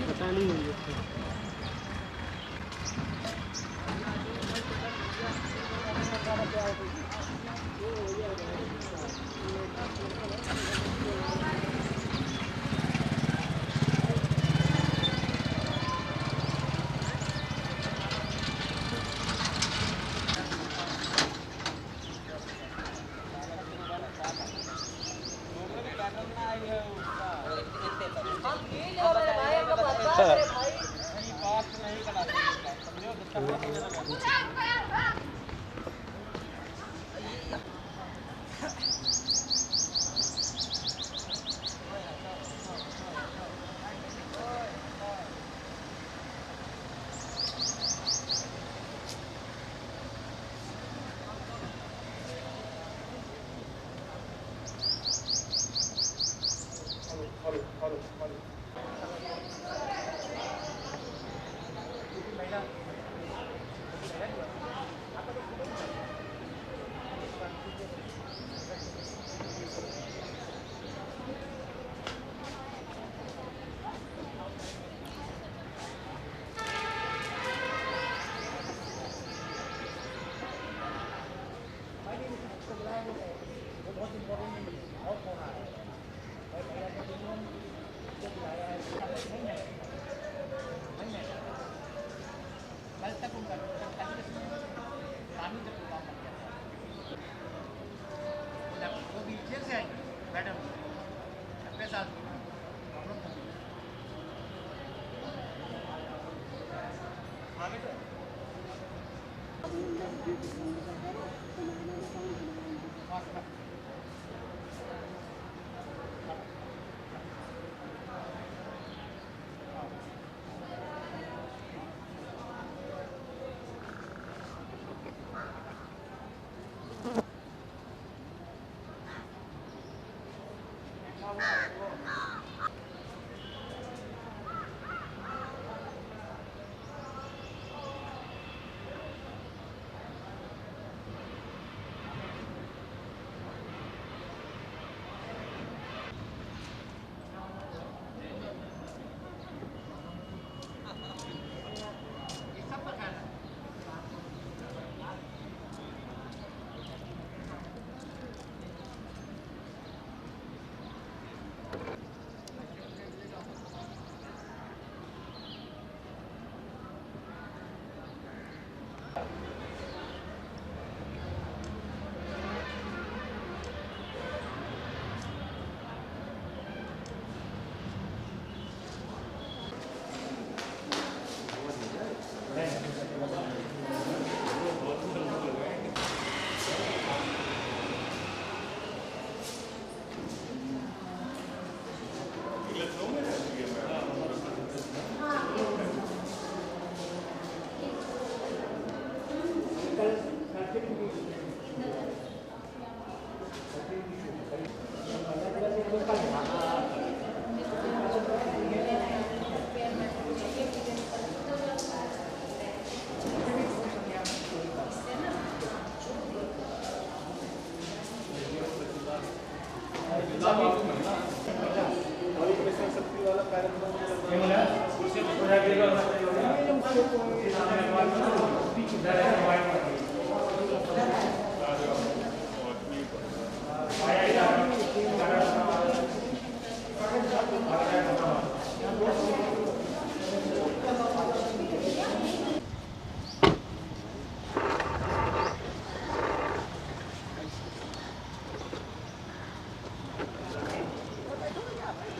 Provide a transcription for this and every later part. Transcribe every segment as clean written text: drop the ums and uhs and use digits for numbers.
पता नहीं है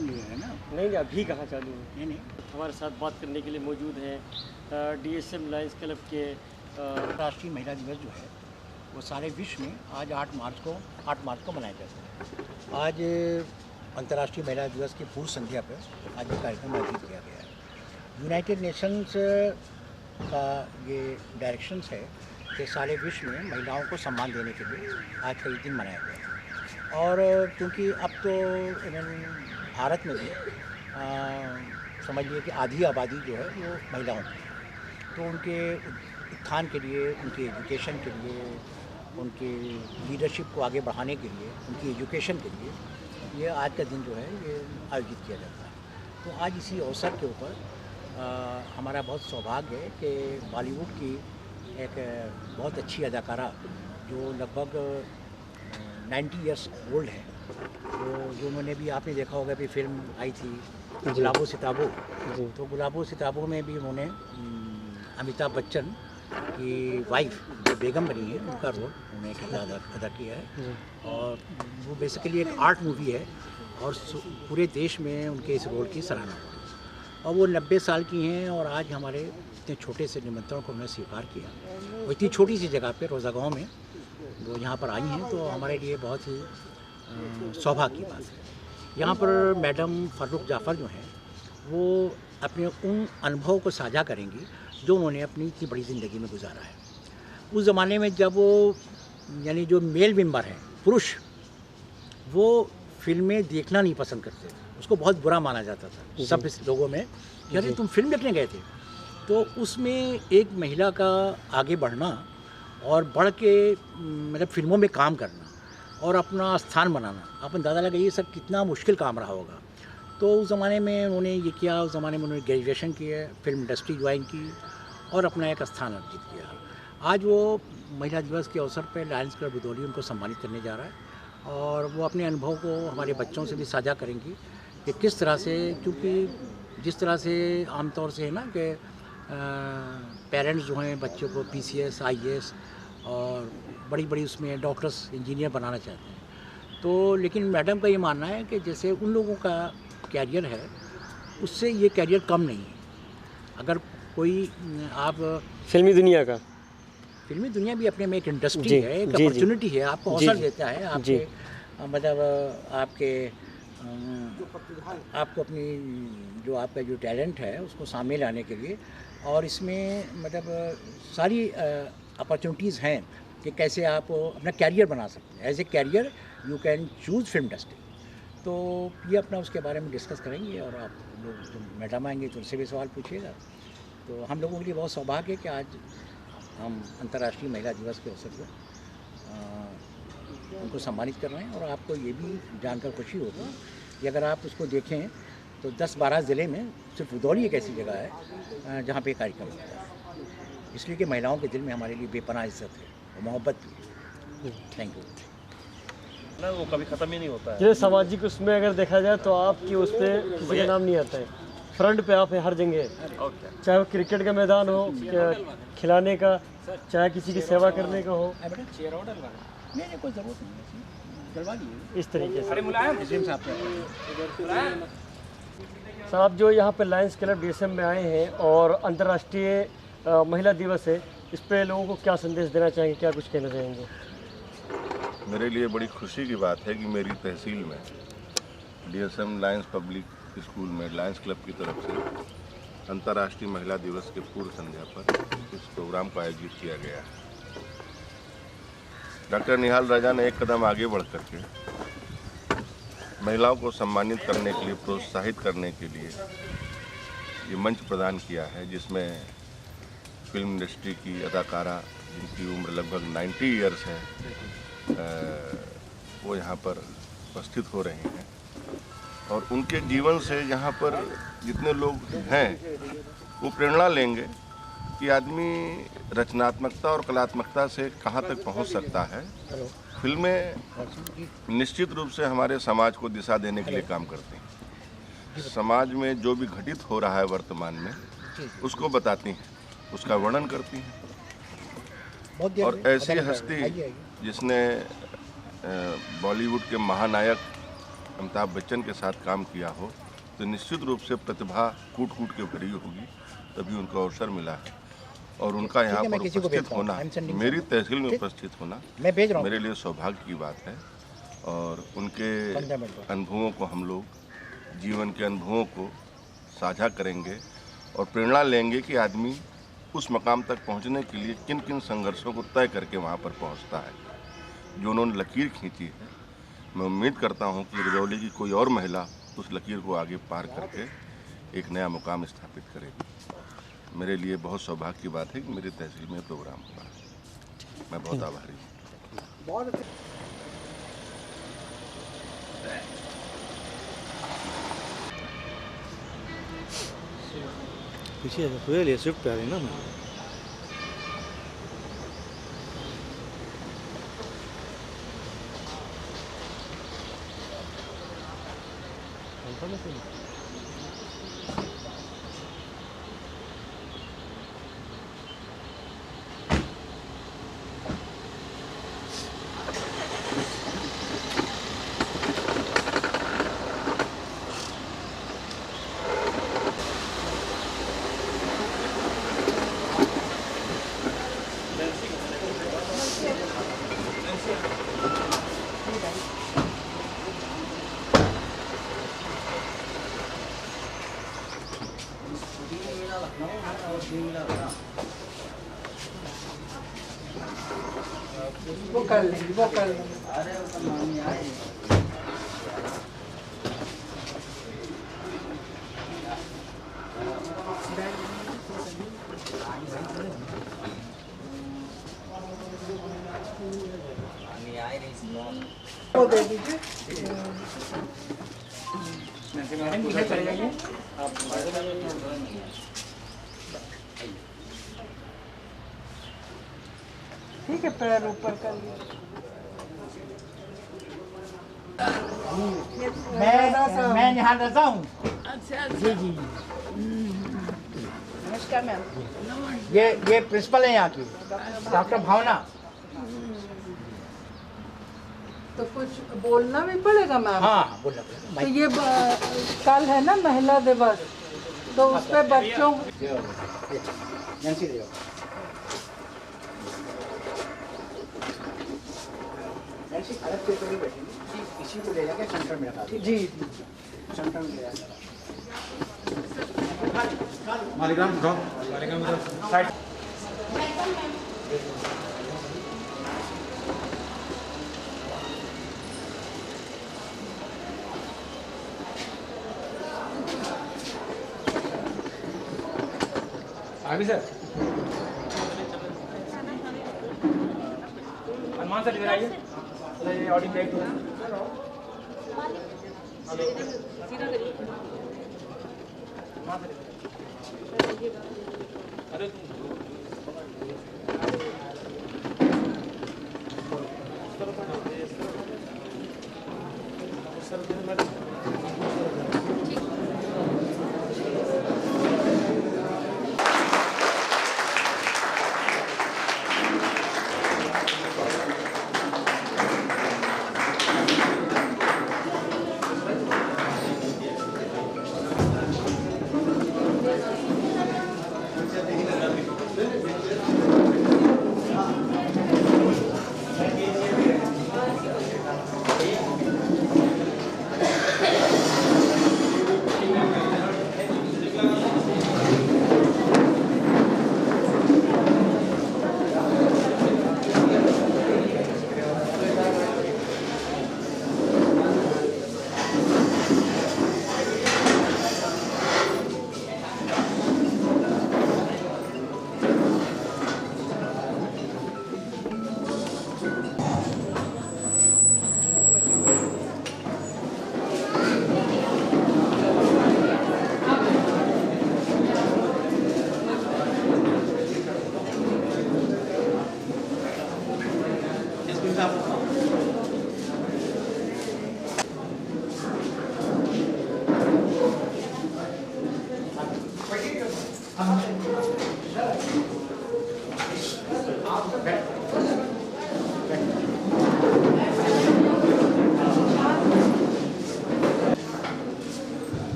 नहीं है ना। नहीं अभी कहाँ चालू है। नहीं नहीं, हमारे साथ बात करने के लिए मौजूद हैं DSM लायंस क्लब के राष्ट्रीय महिला दिवस जो है वो सारे विश्व में आज 8 मार्च को मनाया जाता है। आज अंतर्राष्ट्रीय महिला दिवस की पूर्व संध्या पर आज ये कार्यक्रम आयोजित किया गया है। यूनाइटेड नेशंस का ये डायरेक्शंस है कि सारे विश्व में महिलाओं को सम्मान देने के लिए आज का ये दिन मनाया गया है। और क्योंकि अब तो इवन भारत में भी समझ लीजिए कि आधी आबादी जो है वो महिलाओं की है, तो उनके उत्थान के लिए, उनके एजुकेशन के लिए, उनकी लीडरशिप को आगे बढ़ाने के लिए, उनकी एजुकेशन के लिए ये आज का दिन जो है ये आयोजित किया जाता है। तो आज इसी अवसर के ऊपर हमारा बहुत सौभाग्य है कि बॉलीवुड की एक बहुत अच्छी अदाकारा जो लगभग 90 इयर्स ओल्ड है, तो जो उन्होंने भी आपने देखा होगा भी फिल्म आई थी गुलाबो सिताबो, तो गुलाबो सिताबो में भी उन्होंने अमिताभ बच्चन की वाइफ जो बेगम बनी है उनका रोल उन्होंने किरदार अदा किया है। और वो बेसिकली एक आर्ट मूवी है और पूरे देश में उनके इस रोल की सराहना हो रही है। और वो 90 साल की हैं और आज हमारे इतने छोटे से निमंत्रण को उन्होंने स्वीकार किया। वो इतनी छोटी सी जगह पे रोज़ा गाँव में वो यहाँ पर आई हैं, तो हमारे लिए बहुत ही सौभाग्य की बात है। यहाँ पर मैडम फ़ारूक जाफ़र जो हैं वो अपने उन अनुभव को साझा करेंगी जो उन्होंने अपनी इतनी बड़ी ज़िंदगी में गुजारा है। उस ज़माने में जब वो यानी जो मेल मेंबर हैं, पुरुष, वो फिल्में देखना नहीं पसंद करते, उसको बहुत बुरा माना जाता था सब इस लोगों में, यानी तुम फिल्म देखने गए थे। तो उसमें एक महिला का आगे बढ़ना और बढ़ के मतलब फिल्मों में काम करना और अपना स्थान बनाना, अपन दादा लगा ये सब कितना मुश्किल काम रहा होगा। तो उस ज़माने में उन्होंने ये किया, उस ज़माने में उन्होंने ग्रेजुएशन किया, फिल्म इंडस्ट्री ज्वाइन की और अपना एक स्थान अर्जित किया। आज वो महिला दिवस के अवसर पर लायंस क्लब बुदौली उनको सम्मानित करने जा रहा है और वो अपने अनुभव को हमारे बच्चों से भी साझा करेंगी कि किस तरह से, क्योंकि जिस तरह से आमतौर से है ना कि पेरेंट्स जो हैं बच्चों को PCS, IAS और बड़ी बड़ी उसमें डॉक्टर्स, इंजीनियर बनाना चाहते हैं। तो लेकिन मैडम का ये मानना है कि जैसे उन लोगों का कैरियर है उससे ये कैरियर कम नहीं है। अगर कोई आप फिल्मी दुनिया भी अपने में एक इंडस्ट्री है, एक अपॉर्चुनिटी है, आपको अवसर देता है, आपके मतलब आपको अपनी जो आपका जो टैलेंट है उसको सामने लाने के लिए, और इसमें मतलब सारी अपॉर्चुनिटीज़ हैं कि कैसे आप अपना कैरियर बना सकते हैं। As a career you can choose film industry. तो ये अपना उसके बारे में डिस्कस करेंगे और आप लोग जो मैडम आएंगे तो उनसे भी सवाल पूछिएगा। तो हम लोगों के लिए बहुत सौभाग्य है कि आज हम अंतर्राष्ट्रीय महिला दिवस के अवसर पर उनको सम्मानित कर रहे हैं। और आपको ये भी जानकर खुशी होगी कि अगर आप उसको देखें तो 10-12 ज़िले में सिर्फ बुदौली एक ऐसी जगह है जहाँ पे कार्यक्रम होता है, इसलिए कि महिलाओं के दिल में हमारे लिए बेपनाह इज्जत है और मोहब्बत भी है। थैंक यू ना, वो कभी ख़त्म ही नहीं होता है। ये सामाजिक उसमें अगर देखा जाए तो आपकी उस पर किसी का नाम नहीं आता है, फ्रंट पे आप हैं हर जगह, चाहे वो क्रिकेट का मैदान हो, खिलाने का, चाहे किसी की सेवा करने का हो, नहीं कोई ज़रूरत नहीं, इस तरीके से। साहब साहब जो यहाँ पे लायंस क्लब DSM में आए हैं और अंतर्राष्ट्रीय महिला दिवस है, इस पे लोगों को क्या संदेश देना चाहेंगे, क्या कुछ कहना चाहेंगे? मेरे लिए बड़ी खुशी की बात है कि मेरी तहसील में DSM लायंस पब्लिक स्कूल में लायंस क्लब की तरफ से अंतर्राष्ट्रीय महिला दिवस के पूर्व संध्या पर इस प्रोग्राम को आयोजित किया गया है। डॉक्टर निहाल राजा ने एक कदम आगे बढ़ करके महिलाओं को सम्मानित करने के लिए, प्रोत्साहित करने के लिए ये मंच प्रदान किया है, जिसमें फिल्म इंडस्ट्री की अदाकारा जिनकी उम्र लगभग 90 इयर्स है वो यहाँ पर उपस्थित हो रहे हैं। और उनके जीवन से यहाँ पर जितने लोग हैं वो प्रेरणा लेंगे कि आदमी रचनात्मकता और कलात्मकता से कहाँ तक पहुँच सकता है। फिल्में निश्चित रूप से हमारे समाज को दिशा देने के लिए काम करती हैं। समाज में जो भी घटित हो रहा है वर्तमान में उसको बताती हैं, उसका वर्णन करती हैं। और ऐसी हस्ती जिसने बॉलीवुड के महानायक अमिताभ बच्चन के साथ काम किया हो तो निश्चित रूप से प्रतिभा कूट कूट के भरी होगी, तभी उनको अवसर मिला है। और उनका यहाँ है, मैं पर किसी को उपस्थित भेजता हूँ। होना, I'm sending मेरी someone. तहसील में ठीक? उपस्थित होना मैं भेज रहा हूँ। मेरे लिए सौभाग्य की बात है। और उनके 15 मिनट बाद। अनुभवों को हम लोग, जीवन के अनुभवों को साझा करेंगे और प्रेरणा लेंगे कि आदमी उस मकाम तक पहुंचने के लिए किन किन संघर्षों को तय करके वहां पर पहुंचता है। जो उन्होंने लकीर खींची है, मैं उम्मीद करता हूं कि रजौली की कोई और महिला उस लकीर को आगे पार करके एक नया मुकाम स्थापित करेगी। मेरे लिए बहुत सौभाग्य की बात है कि मेरी तहसील में प्रोग्राम हुआ। मैं बहुत आभारी हूँ। पीछे हुए स्विफ्ट पे आ रही ना मैं वो कर लेंगे। वो दे दीजिए। मैडम पीछे चले जाइए आप। ठीक है, पैर ऊपर कर लीजिए। मैं यहाँ रहता हूँ। जी जी। नमस्कार मैम। ये प्रिंसिपल है यहाँ की, डॉक्टर भावना। तो कुछ बोलना भी पड़ेगा मैम। हाँ बोलना तो ये कल है ना महिला दिवस, तो उस पे बच्चों नैन्सी दे जाओ। नैन्सी अलग से कोई बैठेंगे, इसी को ले जाके सेंटर में रखा दीजिए। जी सेंटर में ले जाके मालिकाम उठाओ साइड आगे सर हनुमान सर इधर आइए। ये ऑडियो ब्रेक हो अरे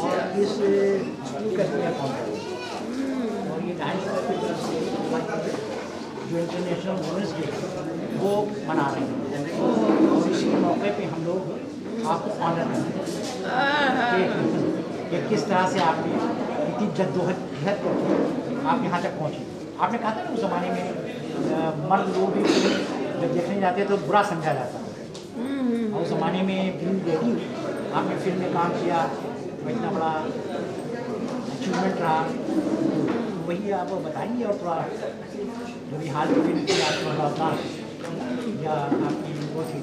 और इस स्कूल का और ये डांस जो इंटरनेशनल वुमेंस डे वो मना रहे हैं और इसी मौके पे हम लोग आपको ऑनर करें कि किस तरह से आपने इतनी जद्दोजहद करके आप यहाँ तक पहुँचे। आपने कहा था ना उस ज़माने में मर्द लोग भी जब देखने जाते तो बुरा समझा जाता और उस ज़माने में फिल्म देखी, आपने फिल्म में काम किया, इतना बड़ा अचीवमेंट रहा, वही आप बताएंगे और थोड़ा जो भी हाल की फिल्म की आपको बताना या आपकी वो थी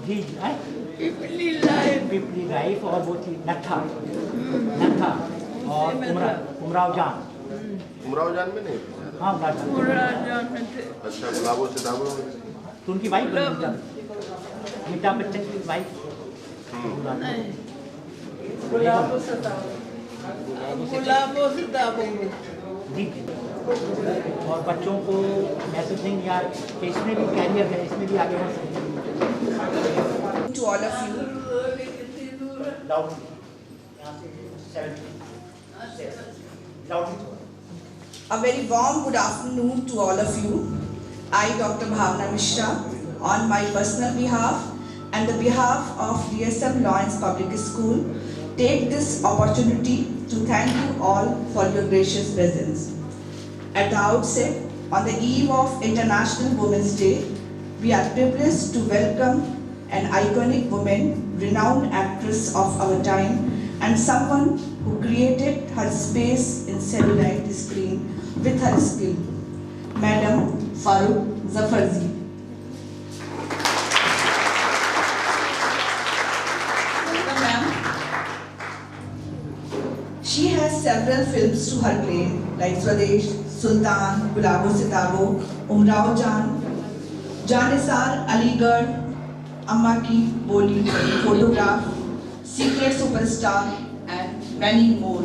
जी पिपली लाइफ और वो थी नत्था और उमराव जान में नहीं। हाँ उमराव जान अच्छा, गुलाबो सिताबो तो उनकी वाइफ अमिताभ बच्चन की वाइफ जी और बच्चों को मैसेज देंगे यार कि इसमें भी कैरियर है, इसमें भी आगे बढ़ सकते हैं। To all of you, a very warm good afternoon to all of you. I, Dr. Bhavna Mishra, on my personal behalf and the behalf of DSM Lawrence Public School, take this opportunity to thank you all for your gracious presence. At the outset, on the eve of International Women's Day, we are privileged to welcome an iconic woman, renowned actress of our time, and someone who created her space in cellulite screen with her skill, Madam Farooq Zafarji. Welcome, ma'am. She has several films to her claim, like Swadesh, Sultan, Gulabo Sitabo, Umrao Jaan, Janisar, Aligarh, Amma Ki Boli, Photograph, Secret Superstar, and many more.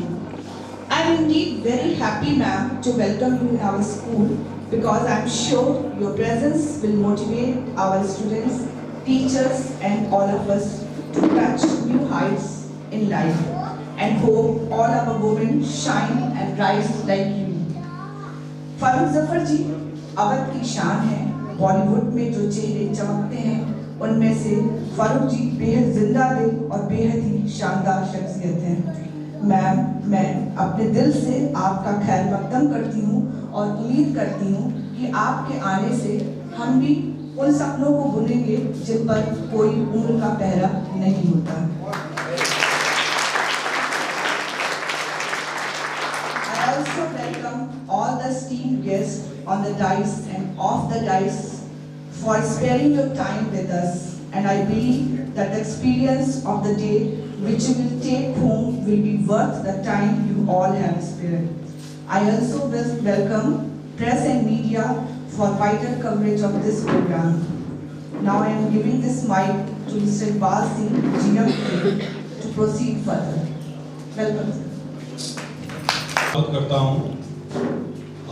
I am indeed very happy, ma'am, to welcome you in our school because I am sure your presence will motivate our students, teachers, and all of us to touch new heights in life and hope all our women shine and rise like you. Farooq Zafar ji Awadh की शान है। बॉलीवुड में जो चेहरे चमकते हैं उनमें से फारूक जी बेहद जिंदा दिल और बेहद ही शानदार शख्सियत हैं। मैम, मैं अपने दिल से आपका खैर मकदम करती हूँ और उम्मीद करती हूँ कि आपके आने से हम भी उन सपनों को बुनेंगे जिन पर कोई उम्र का पहरा नहीं होता। I also welcome all the esteemed guests on the dais and off the dais for sparing your time with us, and I believe that the experience of the day which you will take home will be worth the time you all have spared. I also welcome press and media for vital coverage of this program. Now I am giving this mic to Mr. Iqbal Singh, GM, to proceed further. Welcome, sir. बात करता हूँ।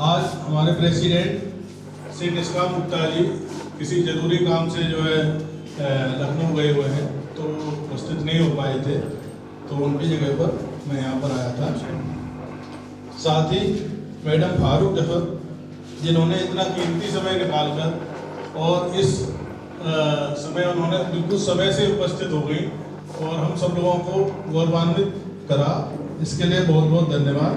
आज हमारे president Shri निष्काम गुप्ता जी किसी जरूरी काम से जो है लखनऊ गए हुए हैं तो उपस्थित नहीं हो पाए थे, तो उनकी जगह पर मैं यहाँ पर आया था। साथ ही मैडम फारूक जफर जिन्होंने इतना कीमती समय निकालकर और इस समय उन्होंने बिल्कुल समय से उपस्थित हो गई और हम सब लोगों को गौरवान्वित करा, इसके लिए बहुत बहुत धन्यवाद।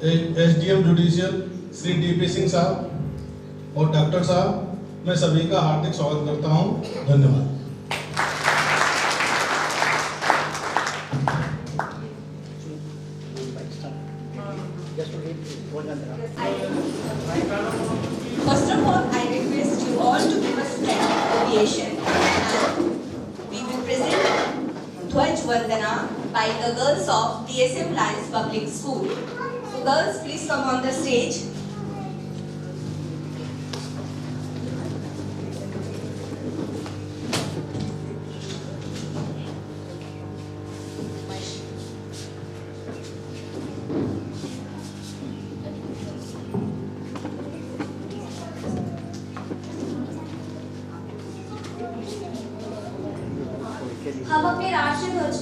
SDM judicial Shri DP Singh साहब और डॉक्टर साहब, मैं सभी का हार्दिक स्वागत करता हूं। धन्यवाद। First of all, I request you all to give us an ovation. We will present Dhwaj Vandana by the girls of DSM Lawrence Public School. So girls, please come on the stage.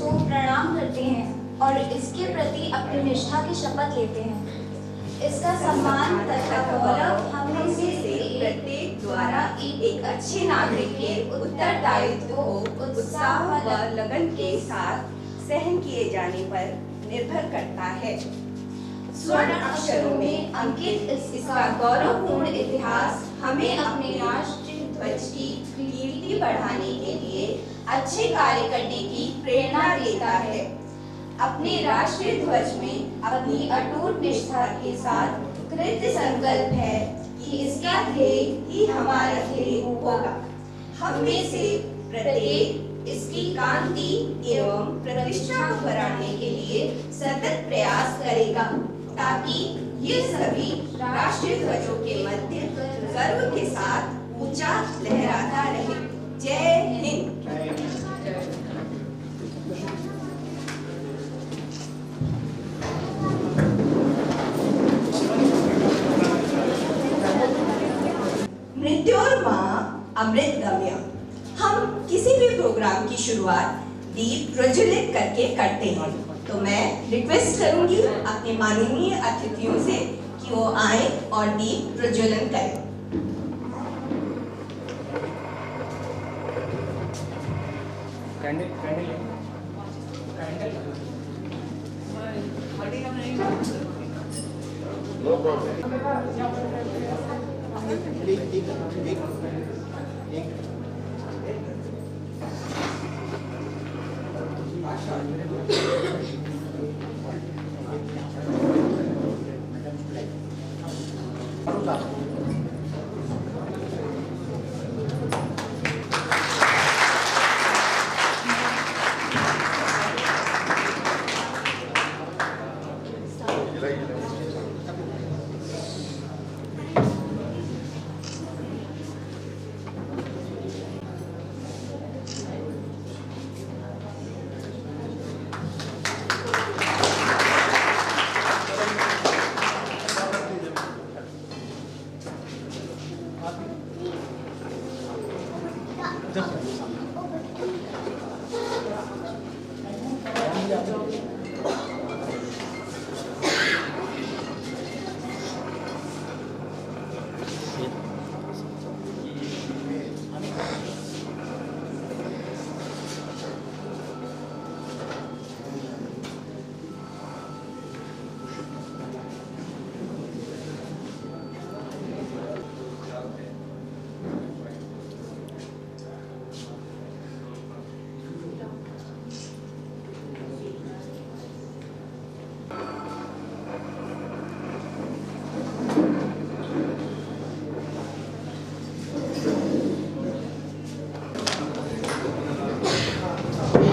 को प्रणाम करते हैं और इसके प्रति अपनी निष्ठा की शपथ लेते हैं। इसका सम्मान तथा गौरव हम में से प्रत्येक द्वारा एक अच्छे नागरिक के उत्तरदायित्व को उत्साह व लगन के साथ सहन किए जाने पर निर्भर करता है। स्वर्ण अक्षरों में अंकित इसका गौरवपूर्ण इतिहास हमें अपने राष्ट्रीय ध्वज की कीर्ति बढ़ाने के लिए अच्छे कार्य करने की प्रेरणा देता है। अपने राष्ट्रीय ध्वज में अपनी अटूट निष्ठा के साथ कृत संकल्प है कि इसका ध्येय ही हमारा ध्येय होगा। हम में से प्रत्येक इसकी कांति एवं प्रतिष्ठा को बढ़ाने के लिए सतत प्रयास करेगा, ताकि ये सभी राष्ट्रीय ध्वजों के मध्य गर्व के साथ ऊंचा लहराता रहे। जय हिंद। मृत्योर्मा अमृत गम्य। हम किसी भी प्रोग्राम की शुरुआत दीप प्रज्वलित करके करते हैं, तो मैं रिक्वेस्ट करूंगी अपने माननीय अतिथियों से कि वो आए और दीप प्रज्वलन करें।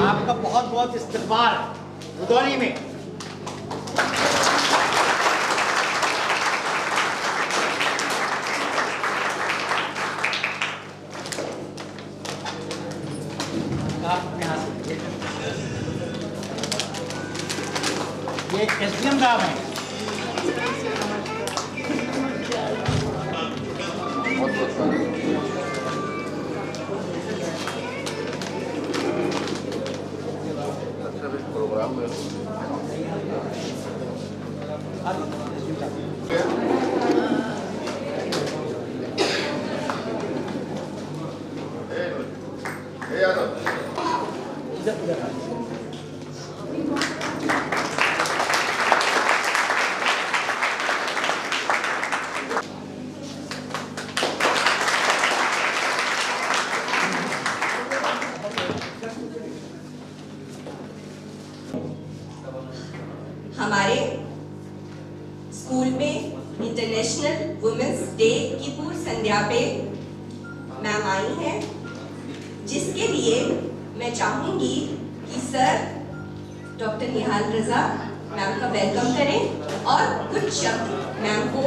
आपका बहुत बहुत इस्तकबाल रुदौली में। ये SDM साहब हैं। प्रोग्राम में हमारे स्कूल में इंटरनेशनल वुमेन्स डे की पूर्व संध्या पे मैम आई हैं, जिसके लिए मैं चाहूंगी कि सर डॉक्टर निहाल रजा मैम का वेलकम करें और कुछ शब्द मैम को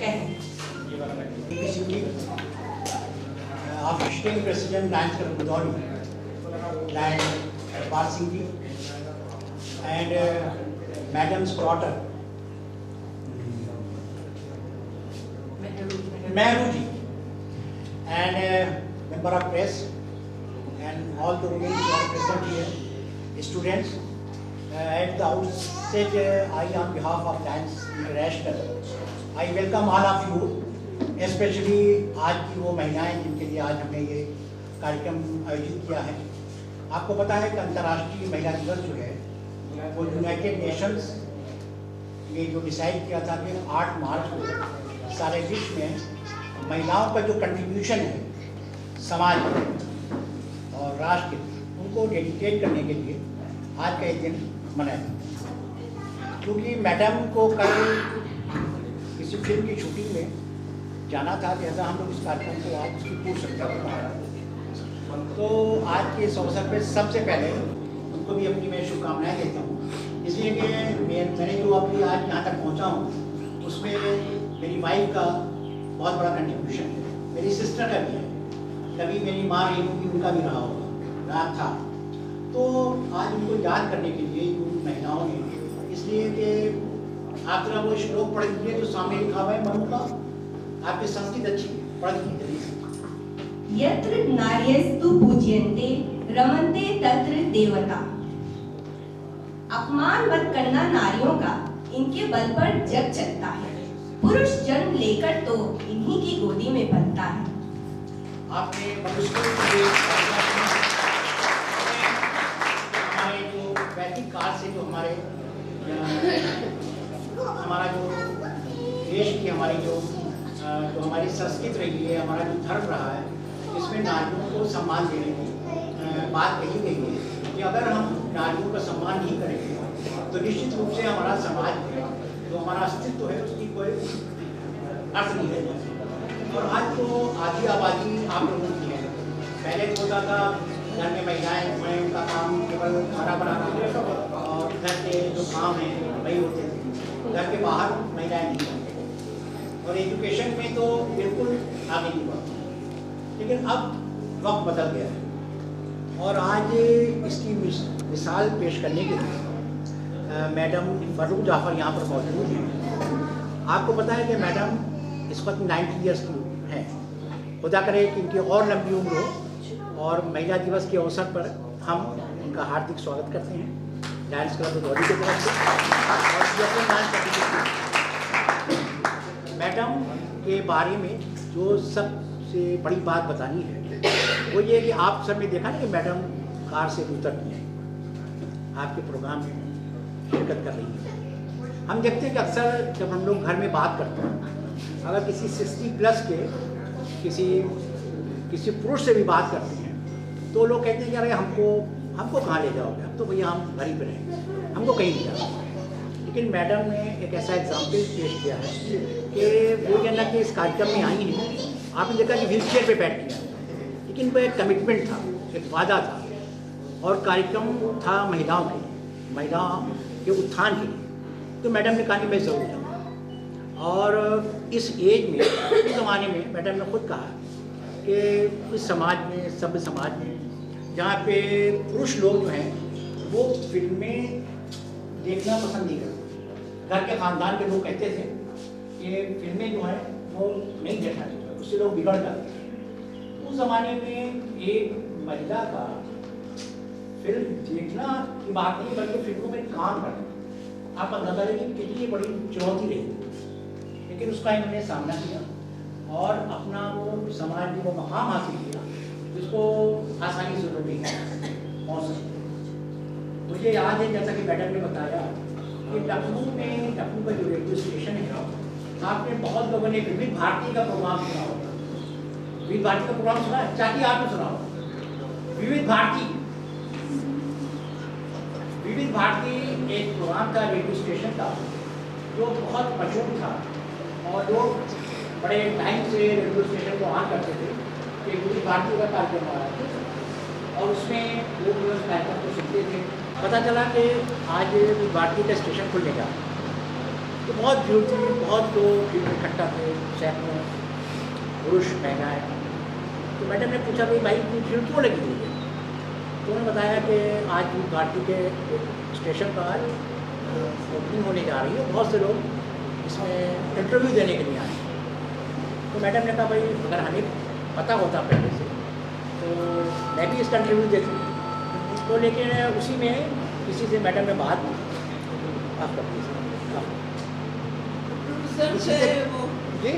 कहें। Assistant President Lions Club Rudauli, Lion Harpal Singh ji, and Madam's daughter, Mehru ji, and member of press, and all the women who are present here, students. At the outset, I, on behalf of Lions International, I welcome all of you, especially आज की वो महिलाएं जिनके लिए आज हमने ये कार्यक्रम आयोजित किया है। आपको पता है कि अंतर्राष्ट्रीय महिला दिवस जो है वो यूनाइटेड नेशंस ने जो डिसाइड किया था कि 8 मार्च को सारे विश्व में महिलाओं का जो कंट्रीब्यूशन है समाज में और राष्ट्र के उनको डेडिकेट करने के लिए आज का एक दिन मनाया। क्योंकि मैडम को कल किसी फिल्म की शूटिंग में जाना था, लिहाजा हम लोग इस कार्यक्रम को आज उसकी पूर्ण संख्या में मनाया। तो आज के इस अवसर पर सबसे पहले उनको भी अपनी मैं शुभकामनाएं देता हूँ, इसलिए कि मैंने जो अभी आज यहाँ तक पहुँचा हूँ उसमें मेरी वाइफ का बहुत बड़ा कंट्रीब्यूशन है, मेरी सिस्टर का भी है, कभी मेरी माँ रेनू की उनका भी रहा होगा था। तो आज उनको याद करने के लिए उन महिलाओं ने, इसलिए कि आप जरा वो श्लोक पढ़ लीजिए जो सामने लिखा हुआ है मनु का। आपकी संस्कृत अच्छी है, पढ़ लीजिए। यत्र नार्यस्तु पूज्यन्ते रमन्ते तत्र देवता। अपमान मत करना नारियों का, इनके बल पर जग चलता है। पुरुष जन्म लेकर तो इन्हीं की गोदी में पलता है। आपने मनुष्य हमारे जो वैदिक काल से जो हमारा जो देश की हमारी जो हमारी संस्कृति रही है, हमारा जो धर्म रहा है, इसमें नारियों को सम्मान देने की बात कही गई है कि अगर हम नारियों का सम्मान नहीं करेंगे तो निश्चित रूप से हमारा समाज है, जो हमारा अस्तित्व है, उसकी कोई अर्थ नहीं रहेगा। और आज तो आधी आबादी आप लोगों की है। पहले तो होता था घर में महिलाएं हैं, उनका काम केवल खाना बनाना और घर के जो काम हैं वही होते थे, घर के बाहर महिलाएं नहीं जाती। और एजुकेशन में तो बिल्कुल आगे नहीं बढ़ती। लेकिन अब वक्त बदल गया है और आज इसकी मिसाल पेश करने के लिए मैडम फर्रुख जाफर यहाँ पर मौजूद हैं। आपको पता है कि मैडम इस वक्त 90 ईयर्स की हैं। खुदा करे कि इनकी और लंबी उम्र हो और महिला दिवस के अवसर पर हम उनका हार्दिक स्वागत करते हैं लायंस क्लब बॉडी की तरफ से। मैडम के बारे में जो सबसे बड़ी बात बतानी है वो ये कि आप सब ने देखा ना कि मैडम कार से उतरती हैं, आपके प्रोग्राम में शिरकत कर रही है। हम देखते हैं कि अक्सर जब हम लोग घर में बात करते हैं, अगर किसी 60+ के किसी पुरुष से भी बात करते हैं तो लोग कहते हैं कि अरे हमको कहाँ ले जाओगे, अब तो भैया हम घर ही पे रहेंगे, हमको कहीं नहीं जाना। लेकिन मैडम ने एक ऐसा एग्जाम्पल पेश किया है कि वो कहना कि इस कार्यक्रम में आई हैं, आपने देखा कि व्हील चेयर पर बैठ किया, लेकिन वो एक कमिटमेंट था, एक वादा था और कार्यक्रम था महिलाओं के लिए, महिलाओं के उत्थान के लिए। तो मैडम ने कहा कि मैं ज़रूर जाऊँ। और इस एज में, इस ज़माने में मैडम ने खुद कहा कि इस समाज में, सभ्य समाज में, जहाँ पे पुरुष लोग जो हैं वो फिल्में देखना पसंद नहीं करते। घर के ख़ानदान के लोग कहते थे कि फिल्में जो हैं वो नहीं देखना चाहिए, उससे लोग बिगड़ जाते हैं। उस ज़माने में एक महिला का फिल्म देखना की बात नहीं बल्कि फिल्मों में काम करना, आप अंदाजा करें कि कितनी बड़ी चुनौती रही। लेकिन उसका इन्होंने सामना किया और अपना वो समाज में वो मकाम हासिल किया जिसको आसानी से लोग नहीं पहुँच सकते। मुझे याद है जैसा कि मैडम ने बताया कि लखनऊ का जो रेडियो स्टेशन है, आपने बहुत लोगों ने विविध भारती का प्रोग्राम सुना होगा। विविध भारती का प्रोग्राम सुना है, चाहे आपने सुना होगा। विविध भारती एक प्रोग्राम था, रेडियो स्टेशन था जो बहुत मशहूर था और लोग बड़े टाइम से रेडियो स्टेशन को ऑन करते थे कि विविध भारती का कार्यक्रम आ रहा था और उसमें लोग उस कार्यक्रम को सुनते थे। पता चला कि आज विविध भारती का स्टेशन खुलने जा रहा है, तो बहुत भीड़ थी, बहुत लोग भीड़ इकट्ठा थे, सैकड़ों पुरुष महिलाएं। तो मैडम ने पूछा भाई भीड़ क्यों लगी हुई है? तो उन्होंने बताया कि आज विविध भारती के स्टेशन पर आज ओपनिंग होने जा रही है, बहुत से लोग इसमें इंटरव्यू देने के लिए आए। तो मैडम ने कहा भाई अगर हमें पता होता पहले से तो मैं भी इसका इंटरव्यू देती। तो लेकिन उसी में किसी से मैडम ने बात की, आप प्रोड्यूसर थे वो, जी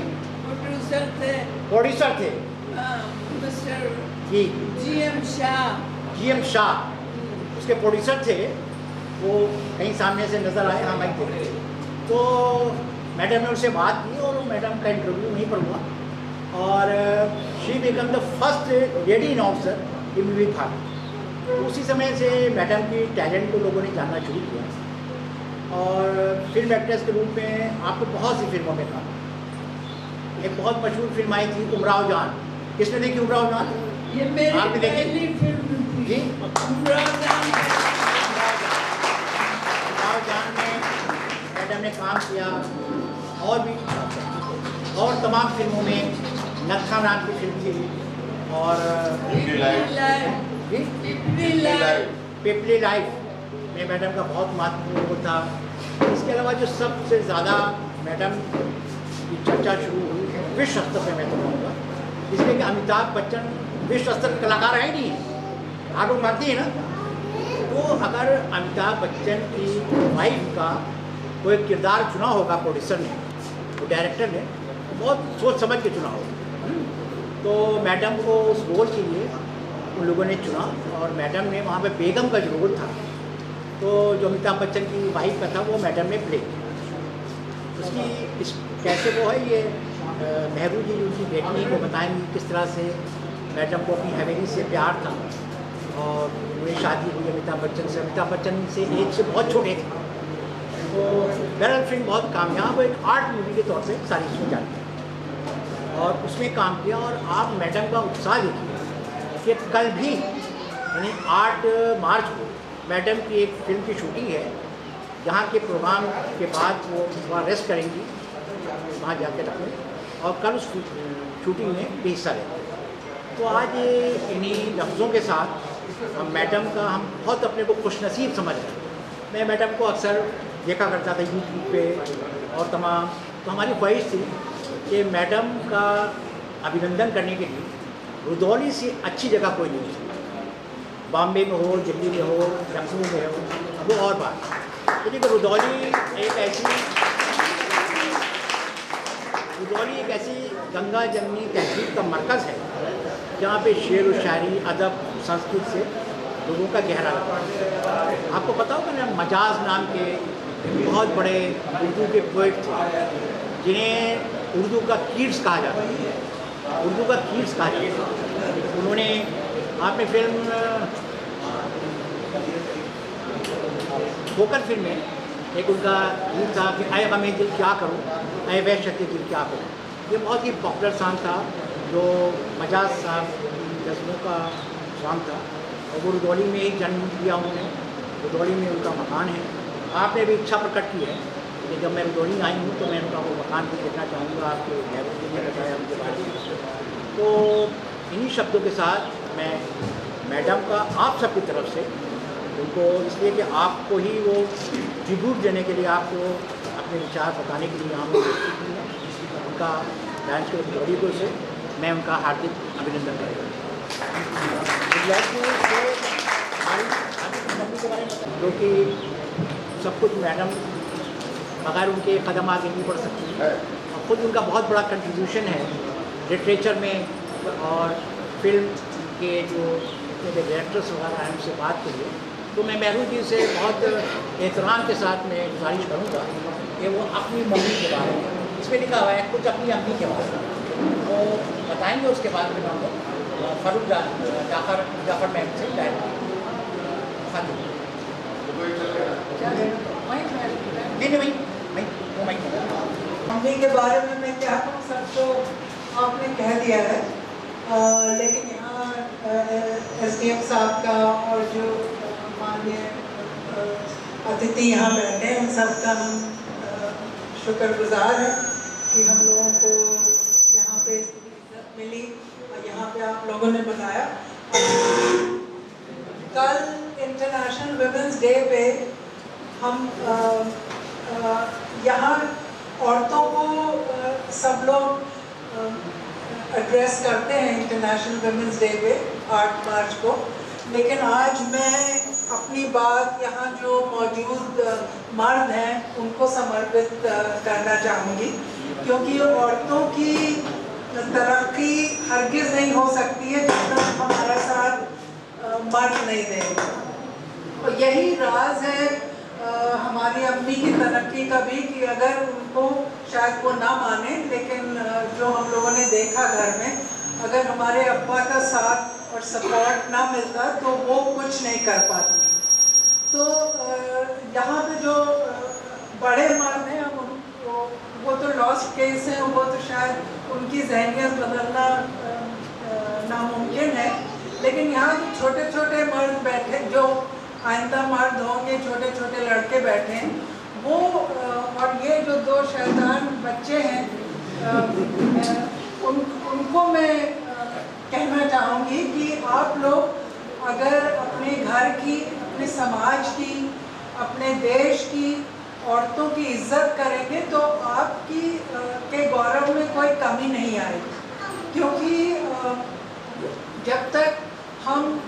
प्रोड्यूसर थे प्रोड्यूसर थे मिस्टर जी जीएम शाह। जीएम शाह उसके प्रोड्यूसर थे। वो कहीं सामने से नज़र आए, हाँ माइक थे। तो मैडम ने उनसे बात की और मैडम का इंटरव्यू वहीं पर हुआ और she become the first lady in officer in विविध भारत। तो उसी समय से मैडम की टैलेंट को लोगों ने जानना शुरू किया और फिल्म एक्ट्रेस के रूप में आपको बहुत सी फिल्मों में काम। एक बहुत मशहूर फिल्म आई थी उमराव जान। किसने देखी उमराव जान? ये मेरी आपने देखी? पहली फिल्म थी। जी उमराव जान उमराव जान में मैडम ने काम किया और तमाम फिल्मों में नत्था नाम की फिल्म थी और पिपली लाइफ में मैडम का बहुत महत्वपूर्ण रोल था। इसके अलावा जो सबसे ज़्यादा मैडम की चर्चा शुरू हुई विश्व स्तर पर, मैं तो कहूँगा इसलिए कि अमिताभ बच्चन विश्व स्तर के कलाकार है नहीं, आप लोग मानती है ना। तो अगर अमिताभ बच्चन की वाइफ का कोई किरदार चुना होगा प्रोड्यूसर ने, वो डायरेक्टर ने बहुत सोच समझ के चुना होगा। तो मैडम को उस रोल के लिए उन लोगों ने चुना और मैडम ने वहाँ पे बेगम का जो रोल था, तो जो अमिताभ बच्चन की वाइफ का था वो मैडम ने प्ले किया। उसकी इस कैसे वो है ये महबूब जी उनकी बेटी को बताएंगी किस तरह से मैडम को अपनी हवेली से प्यार था और उन्हें शादी हुई अमिताभ बच्चन से। अमिताभ बच्चन से एज से बहुत छोटे थे। तो बहरहाल फिल्म बहुत कामयाब, एक आर्ट मूवी के तौर पर सारी इसमें जाती है और उसमें काम किया। और आप मैडम का उत्साह देखिए कि कल भी यानी 8 मार्च को मैडम की एक फिल्म की शूटिंग है। यहाँ के प्रोग्राम के बाद वो थोड़ा रेस्ट करेंगी, वहाँ जाके रखें और कल उस शूटिंग में भी हिस्सा लेंगे। तो आज इन्हीं लफ्ज़ों के साथ हम मैडम का हम बहुत अपने को खुशनसीब समझ रहे हैं। मैं मैडम को अक्सर देखा करता था यूट्यूब पे और तमाम, तो हमारी ख्वाहिश थी कि मैडम का अभिनंदन करने के लिए रुदौली से अच्छी जगह कोई नहीं थी। बॉम्बे में हो, दिल्ली में हो, लखनऊ में हो, वो और बात। क्योंकि रुदौली एक ऐसी गंगा जमनी तहजीब का मरकज़ है जहाँ पे शेर व शायरी, अदब, संस्कृत से लोगों का गहरा लगाव है। आपको पता होगा ना, मजाज नाम के बहुत बड़े उर्दू के पोइट थे जिन्हें उर्दू का कीट्स कहा जाता है, उर्दू का कीट्स कहा जाता है। उन्होंने आपने फिल्म ठोकर फिल्म में एक उनका गीत था कि आए मैं दिल क्या करूँ, आए वैश्य दिल क्या करूँ। ये बहुत ही पॉपुलर सॉन्ग था जो मजाज साहब जज्बों का सॉन्ग था और वो रुदौली में ही जन्म लिया उन्होंने। रुदौली में उनका मकान है। आपने भी इच्छा प्रकट की है कि जब मैं रुदौली आई हूँ तो मैं उनका वो मकान भी देखना चाहूँगा। आपके महबूब ने बताया उनके बारे में। तो इन्हीं शब्दों के साथ मैं मैडम का आप सबकी तरफ से उनको, इसलिए कि आपको ही वो ट्रिब्यूट देने के लिए, आपको अपने विचार बताने के लिए यहाँ उनका डांस के तरीकों से मैं उनका हार्दिक अभिनंदन करूँगा। जो कि सब कुछ मैडम बगैर उनके कदम आगे नहीं बढ़ सकती है और ख़ुद उनका बहुत बड़ा कंट्रीब्यूशन है लिटरेचर में और फिल्म के जो डायरेक्टर्स वगैरह हैं उनसे बात करिए। तो मैं महबूब जी से बहुत एहतराम के साथ मैं गुजारिश करूँगा कि वो अपनी मम्मी के बारे में, इसमें लिखा हुआ है कुछ अपनी अम्मी के बारे में, वो बताएंगे। उसके बाद में हम लोग फारूक जाफर मैम से डायरेक्ट मम्मी के बारे में मैं क्या कहूँ, सब तो आपने कह दिया है। लेकिन यहाँ SDM साहब का और जो माननीय अतिथि यहाँ बैठे हैं उन सब का हम शुक्रगुजार हैं कि हम लोगों को यहाँ पे इज्जत मिली और यहाँ पे आप लोगों ने बनाया। कल इंटरनेशनल वुमेन्स डे पे हम यहाँ औरतों को सब लोग एड्रेस करते हैं इंटरनेशनल वुमेन्स डे पे 8 मार्च को। लेकिन आज मैं अपनी बात यहाँ जो मौजूद मर्द हैं उनको समर्पित करना चाहूँगी, क्योंकि औरतों की तरक्की हरगिज़ नहीं हो सकती है जब तक हमारा साथ मर्द नहीं देंगे। और यही राज है हमारी अम्मी की तरक्की का भी, कि अगर उनको शायद वो ना माने, लेकिन जो हम लोगों ने देखा घर में, अगर हमारे अब्बा का साथ और सपोर्ट ना मिलता तो वो कुछ नहीं कर पाती। तो यहाँ पे जो बड़े मर्द हैं वो तो लॉस्ट केस हैं, वो तो शायद उनकी जहनियत बदलना नामुमकिन है, लेकिन यहाँ जो छोटे छोटे मर्द बैठे, जो आइंदा मर्द होंगे, छोटे छोटे लड़के बैठे हैं, वो और ये जो दो शैतान बच्चे हैं, उनको मैं कहना चाहूँगी कि आप लोग अगर अपने घर की, अपने समाज की, अपने देश की औरतों की इज्जत करेंगे तो आपकी के गौरव में कोई कमी नहीं आएगी। क्योंकि जब तक हम,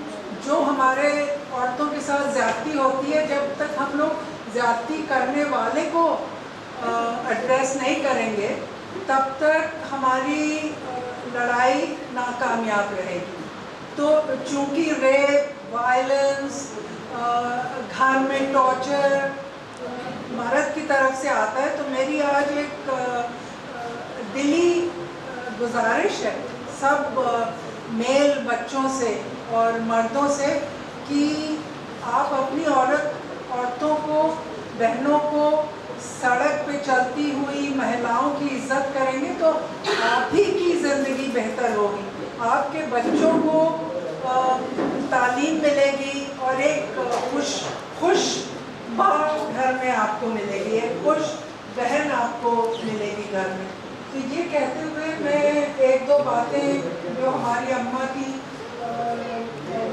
जो हमारे औरतों के साथ ज़्यादती होती है, जब तक हम लोग ज़्यादती करने वाले को एड्रेस नहीं करेंगे, तब तक हमारी लड़ाई नाकामयाब रहेगी। तो चूँकि रेप, वायलेंस, घर में टॉर्चर मर्द की तरफ से आता है, तो मेरी आज एक दिली गुजारिश है सब मेल बच्चों से और मर्दों से कि आप अपनी औरतों को, बहनों को, सड़क पे चलती हुई महिलाओं की इज्जत करेंगे तो आप ही की ज़िंदगी बेहतर होगी, आपके बच्चों को तालीम मिलेगी और एक खुश माँ घर में आपको मिलेगी, एक खुश बहन आपको मिलेगी घर में। तो ये कहते हुए मैं एक दो बातें जो हमारी अम्मा की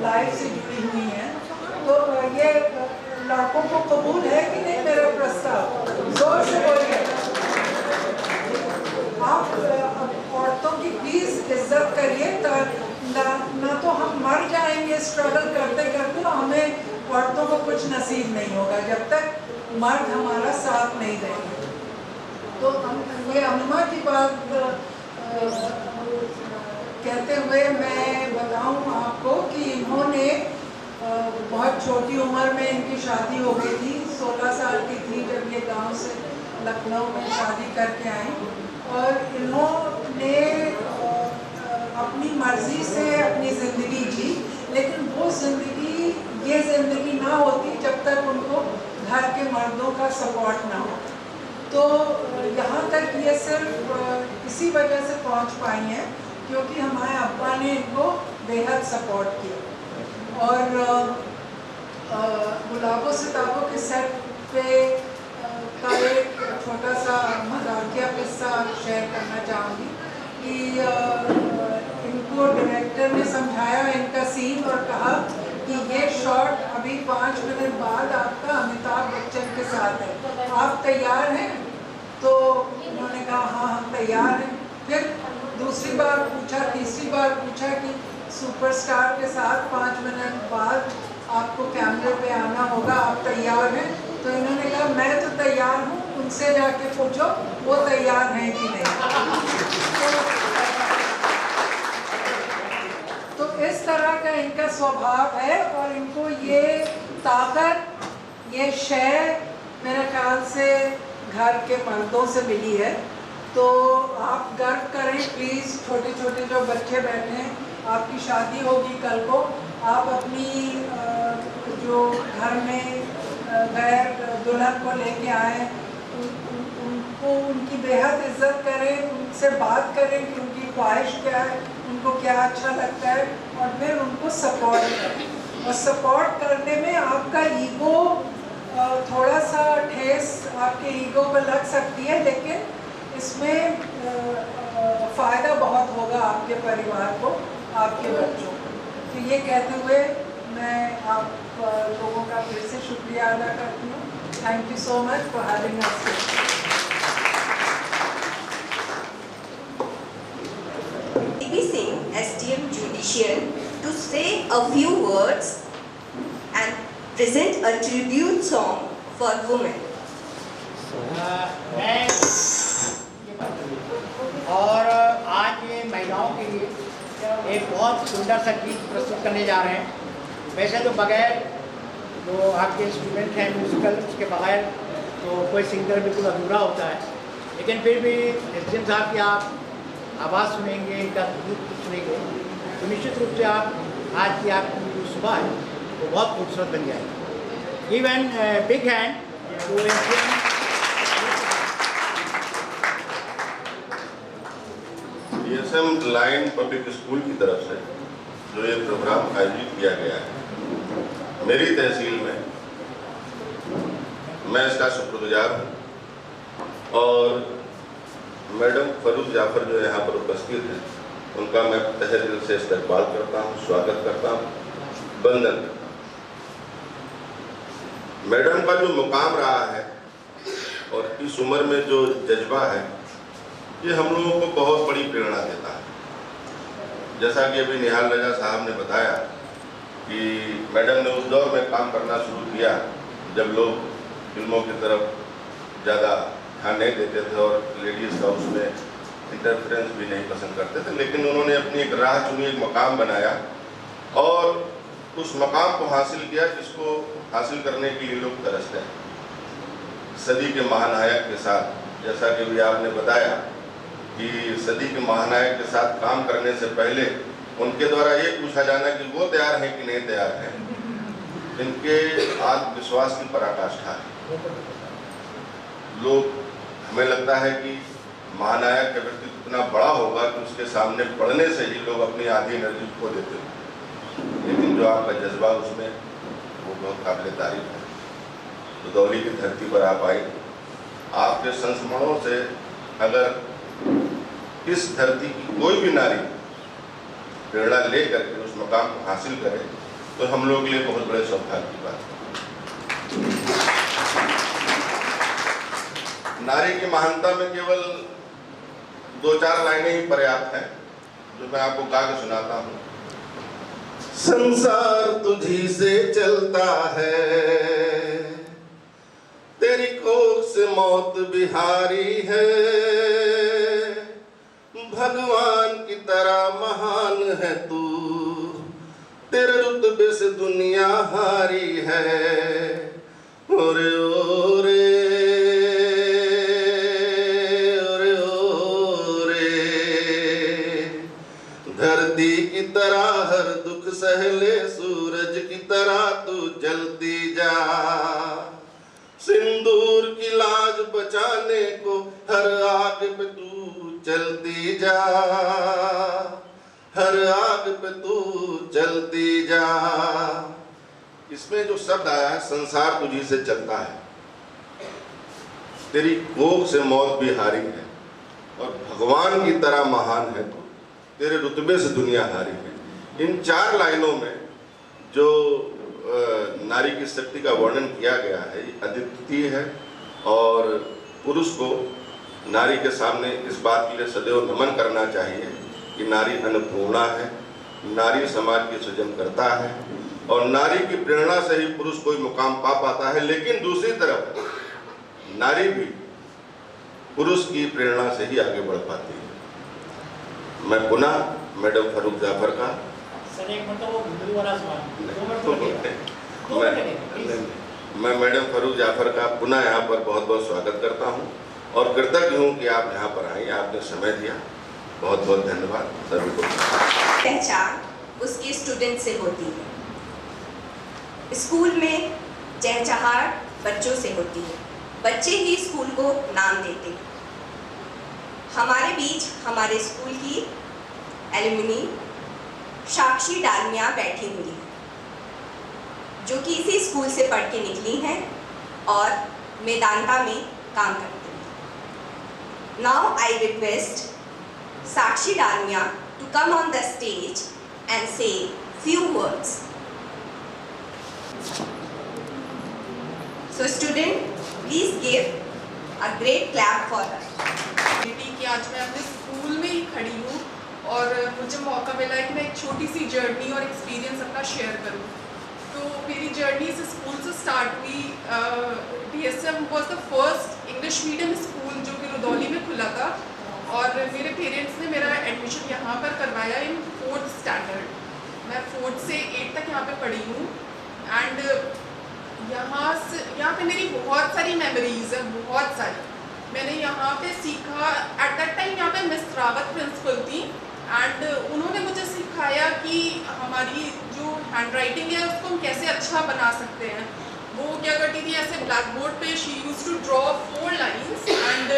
लाइफ से जुड़ी हुई हैं, तो ये लड़कों को कबूल है कि नहीं मेरा प्रस्ताव? जोर से बोलिए। आप औरतों की प्लीज इज्जत करिए, ना तो हम मर जाएंगे स्ट्रगल करते करते, तो हमें औरतों को कुछ नसीब नहीं होगा जब तक मर्द हमारा साथ नहीं देंगे। तो ये अम्मा की बात कहते हुए मैं बताऊं आपको कि इन्होंने बहुत छोटी उम्र में इनकी शादी हो गई थी, 16 साल की थी जब ये गांव से लखनऊ में शादी करके आई, और इन्होंने अपनी मर्जी से अपनी ज़िंदगी जी, लेकिन वो ज़िंदगी, ये ज़िंदगी ना होती जब तक उनको घर के मर्दों का सपोर्ट ना हो। तो यहाँ तक ये सिर्फ इसी वजह से पहुँच पाई हैं क्योंकि हमारे अब्बा ने इनको बेहद सपोर्ट किया। और गुलाबों सिताबों के सेट पे का एक छोटा सा मजाकिया किस्सा शेयर करना चाहूँगी कि इनको डायरेक्टर ने समझाया इनका सीन और कहा कि ये शॉट अभी 5 मिनट बाद आपका अमिताभ बच्चन के साथ है, आप तैयार हैं? तो उन्होंने कहा हाँ हम तैयार हैं। फिर दूसरी बार पूछा, तीसरी बार पूछा कि सुपरस्टार के साथ 5 मिनट बाद आपको कैमरे पे आना होगा, आप तैयार हैं? तो इन्होंने कहा मैं तो तैयार हूँ, उनसे जाके पूछो वो तैयार हैं कि नहीं। तो इस तरह का इनका स्वभाव है और इनको ये ताकत, ये शय मेरे ख्याल से घर के मर्दों से मिली है। तो आप गर्व करें प्लीज़, छोटे छोटे जो बच्चे बैठे हैं, आपकी शादी होगी कल को, आप अपनी जो घर में गैर दुल्हन को लेके आए उनको, उनकी बेहद इज्जत करें, उनसे बात करें कि उनकी ख्वाहिश क्या है, उनको क्या अच्छा लगता है, और फिर उनको सपोर्ट करें। और सपोर्ट करने में आपका ईगो थोड़ा सा ठेस आपके ईगो पर लग सकती है, लेकिन इसमें फ़ायदा बहुत होगा आपके परिवार को, आपके बच्चों को। तो ये कहते हुए मैं आप लोगों का फिर से शुक्रिया अदा करती हूँ। Thank you so much for having us. SDM Judicial to say a few words and present a tribute song for women. और आज ये महिलाओं के लिए एक बहुत सुंदर सा गीत प्रस्तुत करने जा रहे हैं। वैसे तो बगैर जो आपके इंस्ट्रूमेंट हैं म्यूजिकल, उसके बगैर तो कोई सिंगर बिल्कुल अधूरा होता है, लेकिन फिर भी एसडीएम साहब की आप आवाज़ सुनेंगे, इनका गीत सुनेंगे तो निश्चित रूप से आप आज की आपकी जो सुबह है वो बहुत खूबसूरत बन जाएगी। Give an big hand to SDM. DSM line public school की तरफ से जो ये प्रोग्राम आयोजित किया गया है मेरी तहसील में, मैं इसका शुक्रगुजार हूँ। और मैडम फरूक जाफर जो यहाँ पर उपस्थित हैं उनका मैं तहे दिल से इस्तकबाल करता हूँ, स्वागत करता हूँ, वंदन करता हूँ। मैडम का जो मुकाम रहा है और इस उम्र में जो जज्बा है ये हम लोगों को बहुत बड़ी प्रेरणा देता है। जैसा कि अभी निहाल रजा साहब ने बताया कि मैडम ने उस दौर में काम करना शुरू किया जब लोग फिल्मों की तरफ ज़्यादा ध्यान नहीं देते थे और लेडीज़ का उसमें इंटरफेरेंस भी नहीं पसंद करते थे, लेकिन उन्होंने अपनी एक राह चुनी, एक मकाम बनाया और उस मकाम को हासिल किया जिसको हासिल करने के लिए लोग तरसते हैं। सदी के महानायक के साथ, जैसा कि भी आपने बताया कि सदी के महानायक के साथ काम करने से पहले उनके द्वारा ये पूछा जाना कि वो तैयार हैं कि नहीं तैयार हैं, इनके आत्मविश्वास की पराकाष्ठा है। लोग, हमें लगता है कि महानायक का व्यक्तित्व इतना बड़ा होगा कि उसके सामने पढ़ने से ही लोग अपनी आधी एनर्जी खो देते हैं, लेकिन जो आपका जज्बा उसमें वो बहुत काबिल तारीफ है। रुदौली की धरती पर आप आई, आपके संस्मरणों से अगर इस धरती की कोई भी नारी प्रेरणा ले करके उस मकाम को हासिल करे तो हम लोग के लिए बहुत बड़े सौभाग्य की बात है। नारी की महानता में केवल 2-4 लाइनें ही पर्याप्त हैं जो मैं आपको गा के सुनाता हूँ। संसार तुझी से चलता है, तेरी कोख से मौत बिहारी है, भगवान की तरह महान है तू, तेरे रुतबे से दुनिया हारी है। ओरे ओरे ओरे ओरे, धरती की तरह हर दुख सहले, सूरज की तरह तू जलती जा, सिंदूर की लाज बचाने को हर आग पे तू चलती जा, हर आग पे तू चलती जा। इसमें जो शब्द आया है, संसार तुझी से चलता है, तेरी कोख से मौत भी हारी है और भगवान की तरह महान है तू, तेरे रुतबे से दुनिया हारी है। इन 4 लाइनों में जो नारी की शक्ति का वर्णन किया गया है ये अद्वितीय है और पुरुष को नारी के सामने इस बात के लिए सदैव नमन करना चाहिए कि नारी अन्नपूर्णा है, नारी समाज की सृजन करता है और नारी की प्रेरणा से ही पुरुष कोई मुकाम पा पाता है। लेकिन दूसरी तरफ नारी भी पुरुष की प्रेरणा से ही आगे बढ़ पाती है। मैं पुनः मैडम फरूक जाफर का मैं मैडम फरूक जाफर का पुनः यहाँ पर बहुत बहुत स्वागत करता हूँ और कृतज्ञ हूँ कि आप यहाँ पर आई, आपने समय दिया, बहुत बहुत धन्यवाद सभी को। पहचान उसके स्टूडेंट से होती है, स्कूल में चहचहाट बच्चों से होती है, बच्चे ही स्कूल को नाम देते हैं। हमारे बीच हमारे स्कूल की एलुमनी साक्षी डालमिया बैठी हुई है जो कि इसी स्कूल से पढ़ के निकली हैं और मेदांता में काम करती हैं। Now I request Sakshi Dalmia to come on the stage and say few words. So student, please give a great clap for her. कि आज मैं अपने स्कूल में ही खड़ी हूँ और मुझे मौका मिला है कि मैं एक छोटी सी जर्नी और एक्सपीरियंस अपना शेयर करूँ। तो मेरी जर्नी इस स्कूल से स्टार्ट हुई। DSM was the first English medium school जो कि रुदौली में खुला था, और मेरे पेरेंट्स ने मेरा एडमिशन यहाँ पर करवाया इन 4th स्टैंडर्ड। मैं 4th से 8th तक यहाँ पे पढ़ी हूँ। एंड यहाँ पे मेरी बहुत सारी मेमोरीज है, बहुत सारी। मैंने यहाँ पे सीखा, एट दैट टाइम यहाँ पे मिस रावत प्रिंसिपल थी, एंड उन्होंने मुझे सिखाया कि हमारी जो हैंड राइटिंग है उसको हम कैसे अच्छा बना सकते हैं। वो क्या करती थी, ऐसे ब्लैक बोर्ड पे she use to draw 4 lines and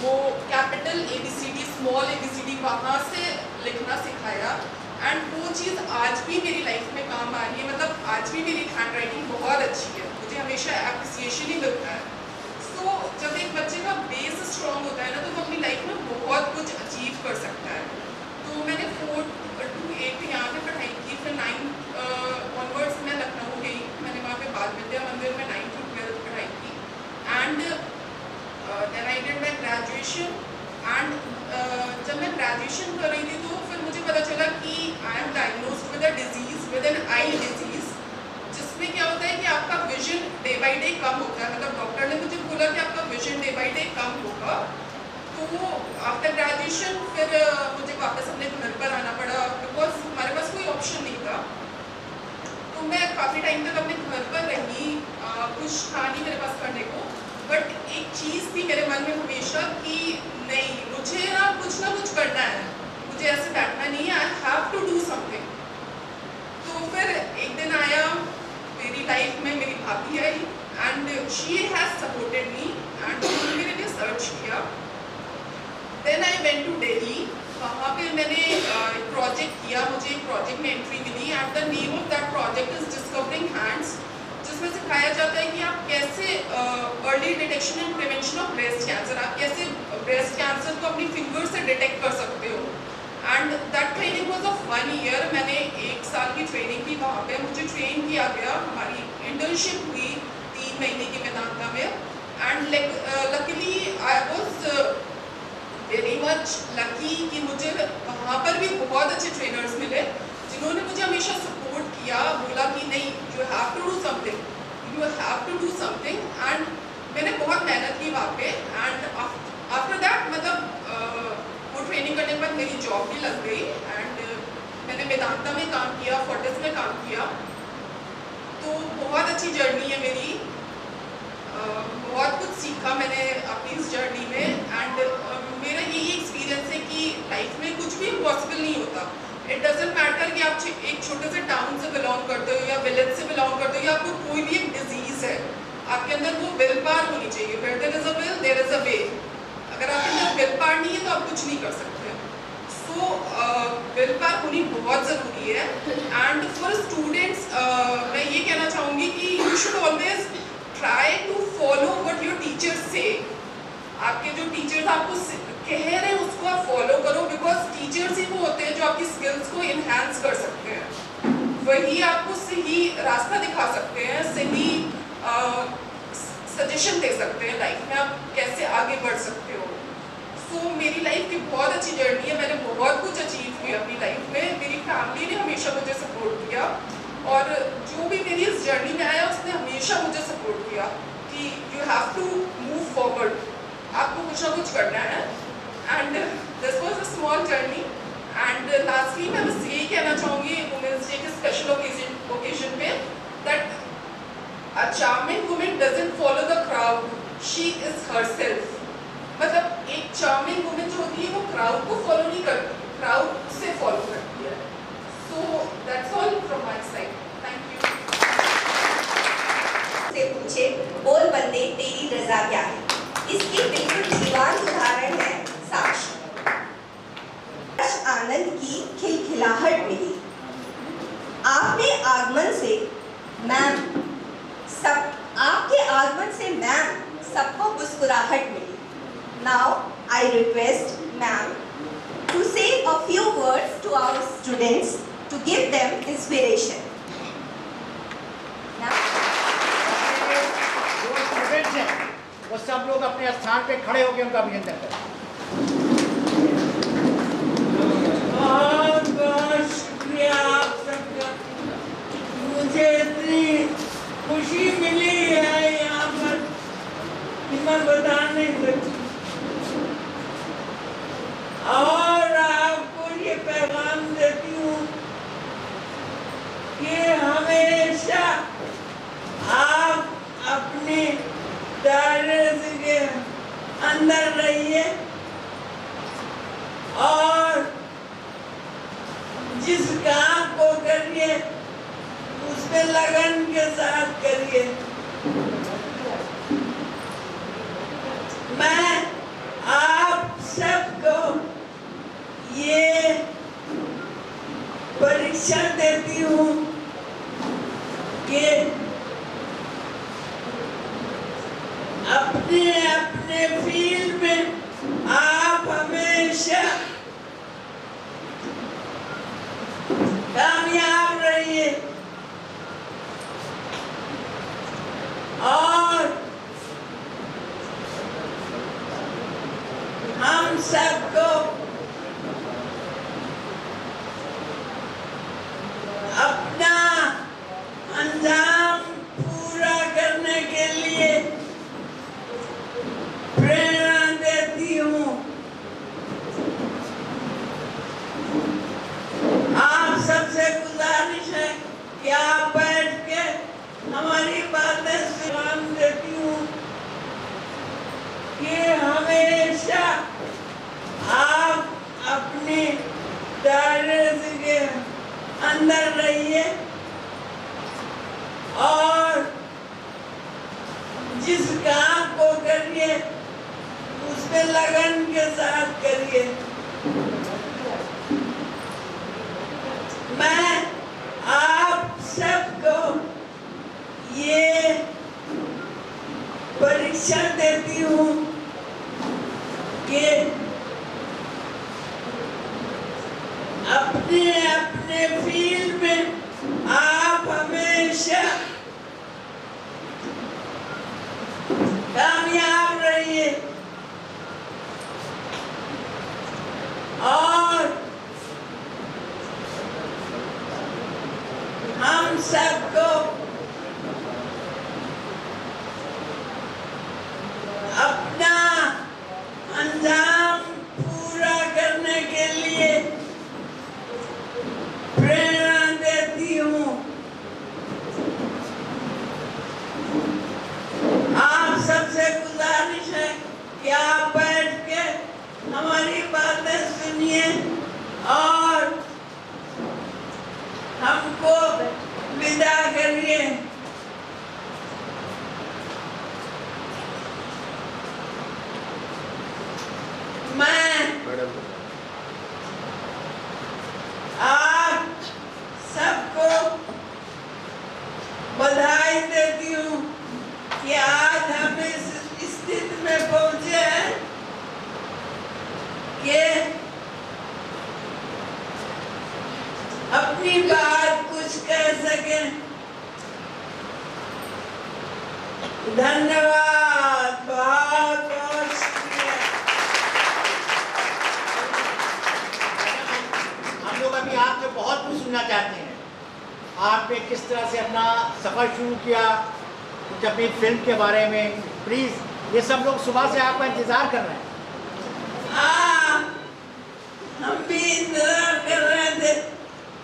वो कैपिटल ABCD, स्मॉल ABCD वहाँ से लिखना सिखाया। एंड वो चीज़ आज भी मेरी लाइफ में काम आ रही है। मतलब आज भी मेरी हैंड राइटिंग बहुत अच्छी है, मुझे हमेशा एप्रिसिएशन ही मिलता है। सो जब एक बच्चे का बेस स्ट्रॉन्ग होता है ना, तो वो अपनी लाइफ में बहुत कुछ अचीव कर सकता है। तो मैंने 4th to 8th यहाँ पे पढ़ाई की, फिर 9th ऑनवर्ड्स मैं लखनऊ गई। मैंने वहाँ पे बाल विद्या मंदिर में 9th to 12th पढ़ाई की। And then I did my graduation. एंड जब मैं ग्रेजुएशन कर रही थी तो फिर मुझे पता चला कि I am diagnosed with a disease, with an eye disease, जिसमें क्या होता है कि आपका विजन डे बाई डे कम होता है। मतलब डॉक्टर ने मुझे बोला कि आपका विजन डे बाई डे कम होगा। तो आफ्टर ग्रेजुएशन फिर मुझे वापस अपने घर पर आना पड़ा, बिकॉज हमारे पास कोई ऑप्शन नहीं था। तो मैं काफ़ी टाइम तक अपने घर पर रही, कुछ था नहीं मेरे पास करने को। बट एक चीज़ थी मेरे मन में हमेशा कि नहीं, मुझे ना कुछ करना है, मुझे ऐसे बैठना नहीं है, I have to do something. तो फिर एक दिन आया मेरी लाइफ में, मेरी भाभी I and she has supported me and उन्होंने मेरे लिए सर्च किया। Then I went to Delhi, वहाँ पे मैंने एक प्रोजेक्ट किया, मुझे एक प्रोजेक्ट में एंट्री मिली and the name of that project is discovering hands, जिसमें सिखाया जाता है कि आप कैसे early detection and prevention of breast cancer, आप कैसे ब्रेस्ट कैंसर को अपनी फिंगर से डिटेक्ट कर सकते हो। And that training was of 1 year. मैंने 1 साल की ट्रेनिंग की वहाँ पे, मुझे ट्रेन किया गया, हमारी इंटर्नशिप हुई 3 महीने की मेदांता में। And luckily I was very much lucky कि मुझे वहाँ पर भी बहुत अच्छे ट्रेनर्स मिले, जिन्होंने मुझे हमेशा सपोर्ट किया, बोला कि नहीं, you have to do something, you have to do something. And मैंने बहुत मेहनत की वहाँ पे। एंड आफ्टर दैट मतलब वो ट्रेनिंग करने के बाद मेरी जॉब भी लग गई एंड मैंने मेदांता में काम किया, फोर्टिस में काम किया। तो बहुत अच्छी जर्नी है मेरी, बहुत कुछ सीखा मैंने अपनी इस जर्नी में। एंड मेरा यही एक्सपीरियंस है कि लाइफ में कुछ भी इम्पॉसिबल नहीं होता। इट डजेंट मैटर कि आप एक छोटे से टाउन से बिलोंग करते हो या विलेज से बिलोंग करते हो या आपको कोई भी एक डिजीज़ है, आपके अंदर वो विल पावर होनी चाहिए। Where there is a will there is a way. अगर आपके अंदर विल पावर नहीं है तो आप कुछ नहीं कर सकते। सो विल पावर होनी बहुत ज़रूरी है। एंड फॉर स्टूडेंट्स मैं ये कहना चाहूँगी कि you should always try to follow what your teachers से। आपके जो टीचर्स आपको कह रहे हैं उसको आप फॉलो करो, बिकॉज टीचर्स ही वो होते हैं जो आपकी स्किल्स को इन्हांस कर सकते हैं, वही आपको सही रास्ता दिखा सकते हैं, सही सजेशन दे सकते हैं लाइफ में आप कैसे आगे बढ़ सकते हो। सो मेरी लाइफ की बहुत अच्छी जर्नी है, मैंने बहुत कुछ अचीव किया अपनी लाइफ में। मेरी फैमिली ने हमेशा मुझे सपोर्ट किया और जो भी मेरी इस जर्नी में आया उसने हमेशा मुझे सपोर्ट किया कि you have to move forward, आपको कुछ ना कुछ करना है। And this was a small journey. And lastly मैं बस यही कहना चाहूँगी वुमेंस डे के स्पेशल ओकेजन पे that a charming women doesn't follow the crowd, she is herself. मतलब एक चार्मिंग वुमेन जो होती है वो क्राउड को फॉलो नहीं करती, क्राउड से फॉलो करती है। So that's all from my side, thank you. से पूछे बोल बंदे तेरी रजा क्या है, इसकी बिल्कुल जीवंत उदाहरण है साक्षी। आनंद की खिलखिलाहट मिली, आपके आगमन से मैम सबको मुस्कुराहट मिली। Now I request ma'am to say a few words to our students to give them inspiration. जो स्टूडेंट्स हैं वो सब लोग अपने स्थान पे खड़े होकर उनका अभिनंदन करें। बहुत बहुत शुक्रिया आप सबका मुझे नहीं सकती। और आपको ये पैगाम देती हूँ कि हमेशा आप अपने दायरे के अंदर रहिए और जिस काम को करिए उसमें लगन के साथ करिए। मैं आप सबको ये परीक्षा देती हूँ कि अपने अपने फील्ड में आप हमेशा कामयाब रहिए और हम सबको अपना अंजाम पूरा करने के लिए प्रेरणा देती हूँ। आप सबसे गुजारिश है कि आप बैठ के हमारी बातें सुन देती हूँ कि हमेशा आप अपने दायरे के अंदर रहिए और जिस काम को करिए उसमें लगन के साथ करिए। मैं आप सबको ये परीक्षा देती हूँ कि अपने अपने फील्ड में आप हमेशा कामयाब रहिए और हम सबको अपना अंजाम पूरा करने के लिए प्रेरणा देती हूँ। आप सबसे गुजारिश है कि आप बैठ के हमारी बातें सुनिए और हमको विदा करिए। मैं आप सबको बधाई देती हूँ कि आज हम इस स्थिति में पहुंचे हैं कि अपनी बात कुछ कह सकें। धन्यवाद, बहुत बहुत शुक्रिया। हम लोग अभी आपसे बहुत कुछ सुनना चाहते हैं। आपने किस तरह से अपना सफ़र शुरू किया, कुछ अपनी फिल्म के बारे में प्लीज़। ये सब लोग सुबह से आपका इंतज़ार कर रहे हैं। हम भी इंतजार कर रहे थे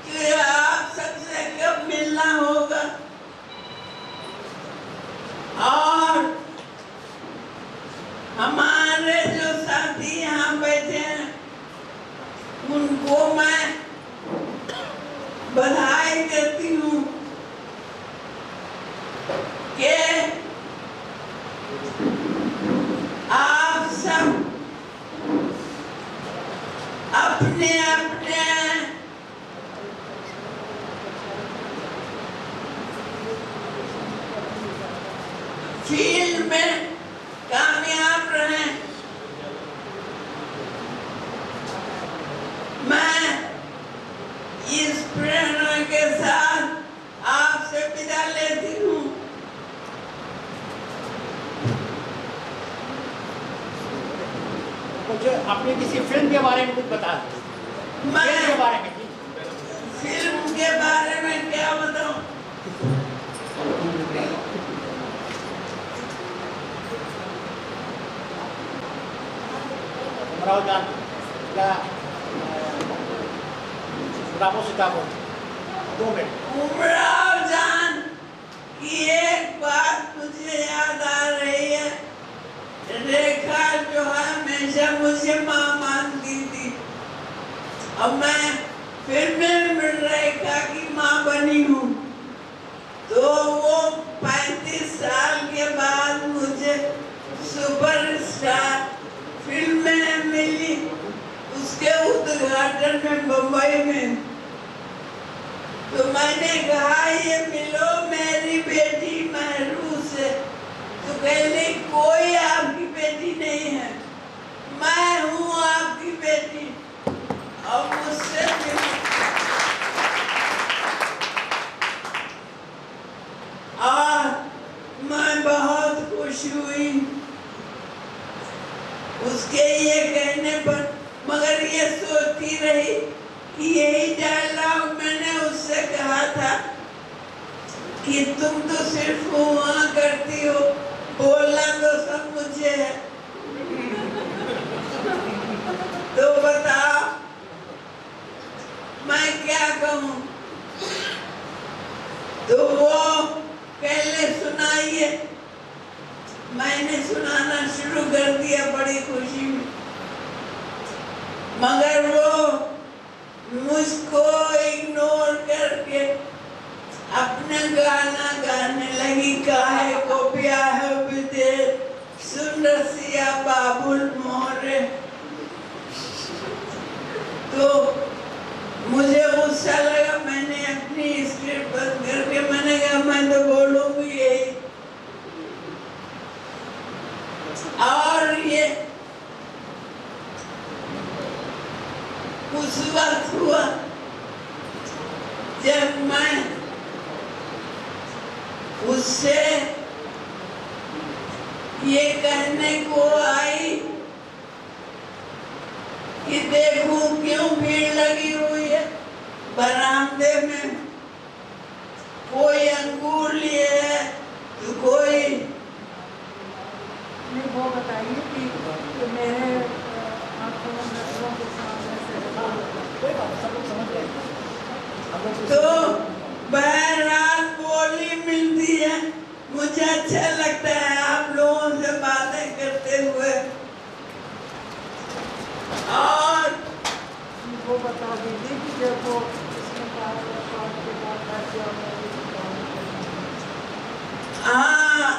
कि आप सबसे कब मिलना होगा और हमारे जो साथी यहाँ बैठे हैं उनको मैं बधाई देती हूँ कि आप सब अपने अपने फील्ड में कामयाब रहें। मैं इस प्रेरणा के साथ आपसे विदा लेती हूँ। कुछ अपनी किसी फिल्म के बारे में कुछ बता दें। फिल्म के बारे में फिल्म के बारे में क्या बताऊं? उमराव जान या गुलाबो सिताबो 2 मिनट। उमराव जान की एक बात मुझे याद आ रही है। रेखा जो है हमेशा मुझे माँ मानती थी। अब मैं फिर में रेखा की माँ बनी हूँ, तो वो 35 साल के बाद मुझे सुपरस्टार फिल्में मिली, उसके उद्घाटन में मुंबई में। तो मैंने कहा ये मिलो मेरी बेटी महरू से। तो कहले कोई आपकी बेटी नहीं है, मैं हूँ आपकी बेटी, और मुझसे मिलो। और मैं बहुत खुश हुई उसके ये कहने पर, मगर ये सोचती रही कि यही डायलॉग मैंने उससे कहा था कि तुम तो सिर्फ हुआ करती हो, बोलना तो सब मुझे है। तो बताओ मैं क्या कहूँ? तो वो पहले सुनाइए। मैंने सुनाना शुरू कर दिया बड़ी खुशी में, मगर वो मुझको इग्नोर करके अपना गाना गाने लगी। काहे को ब्याह विदेश सुन रसिया बाबुल मोरे। तो मुझे गुस्सा लगा, मैंने अपनी स्क्रिप्ट बंद करके मैंने कहा मैं तो बोलूंगी यही। और ये उस वक्त हुआ जब मैं उससे ये कहने को आई कि देखूं क्यों भीड़ लगी हुई है बरामदे में, कोई अंगूर लिए है तो कोई नहीं। वो बताइए कि मेरे आंखों में नजरों के सामने से तो बहरहाल बोली मिलती है। मुझे अच्छा लगता है आप लोगों से बातें करते हुए। और वो बता दीजिए कि जब वो इसमें के बाद हाँ,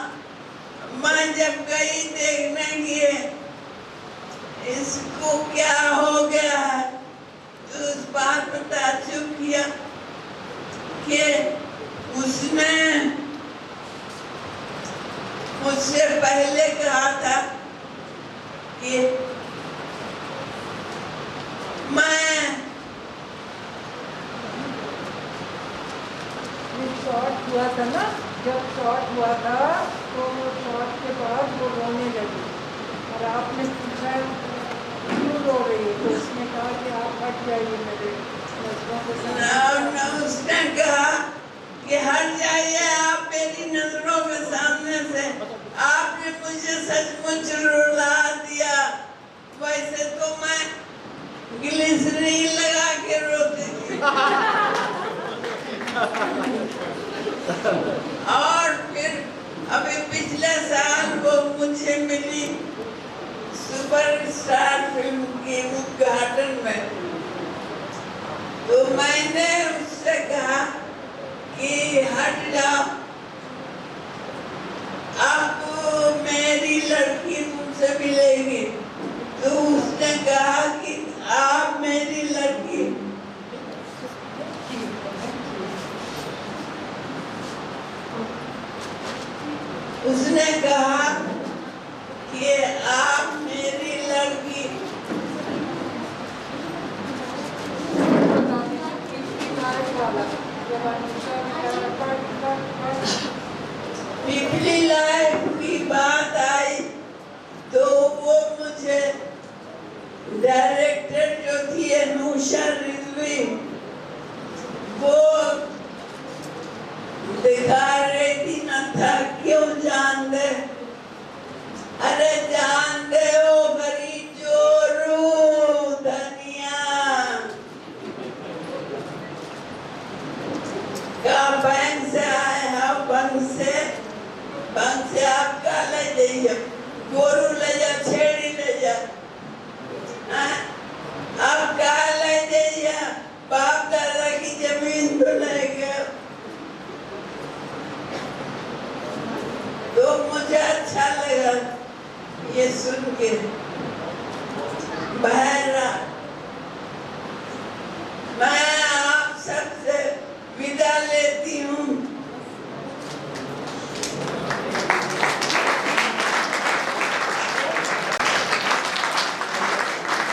मैं जब गई देखने की इसको क्या हो गया है, तो उस बात पर ताज्जुब किया कि उसने मुझसे पहले कहा था कि मैं शॉट हुआ था ना, जब शॉट हुआ था तो वो शॉट के बाद वो रोने लगी और आपने पूछा क्यों रो रही है, तो उसने कहा कि आप हट जाइए मेरे नजरों के सामने। उसने कहा कि हट जाइए आप मेरी नजरों के सामने से, आपने मुझे सचमुच रुला दिया। वैसे तो मैं ग्लिसरीन लगा के रोती थी। और फिर अभी पिछले साल वो मुझे मिली सुपरस्टार फिल्म के उद्घाटन में, तो मैंने उससे कहा कि हट जाओ, अब मेरी लड़की तुमसे मिलेगी। तो उसने कहा कि आप मेरी लड़की, उसने कहा कि आप मेरी लड़की पिपली लाइफ की बात आई तो वो मुझे डायरेक्टर जो थी अनुषा रिजवी, वो दिखा रही थी न था क्यों जान दे, अरे जान दे ओ गरीब जोरू, जाइए, गोरू ले जा, छेड़ी ले जा, अब कहा ले जाइए, बाप दादा की जमीन तो ले गए। तो मुझे अच्छा लगा ये सुन के। बहरा मैं आप सबसे विदा लेती हूँ।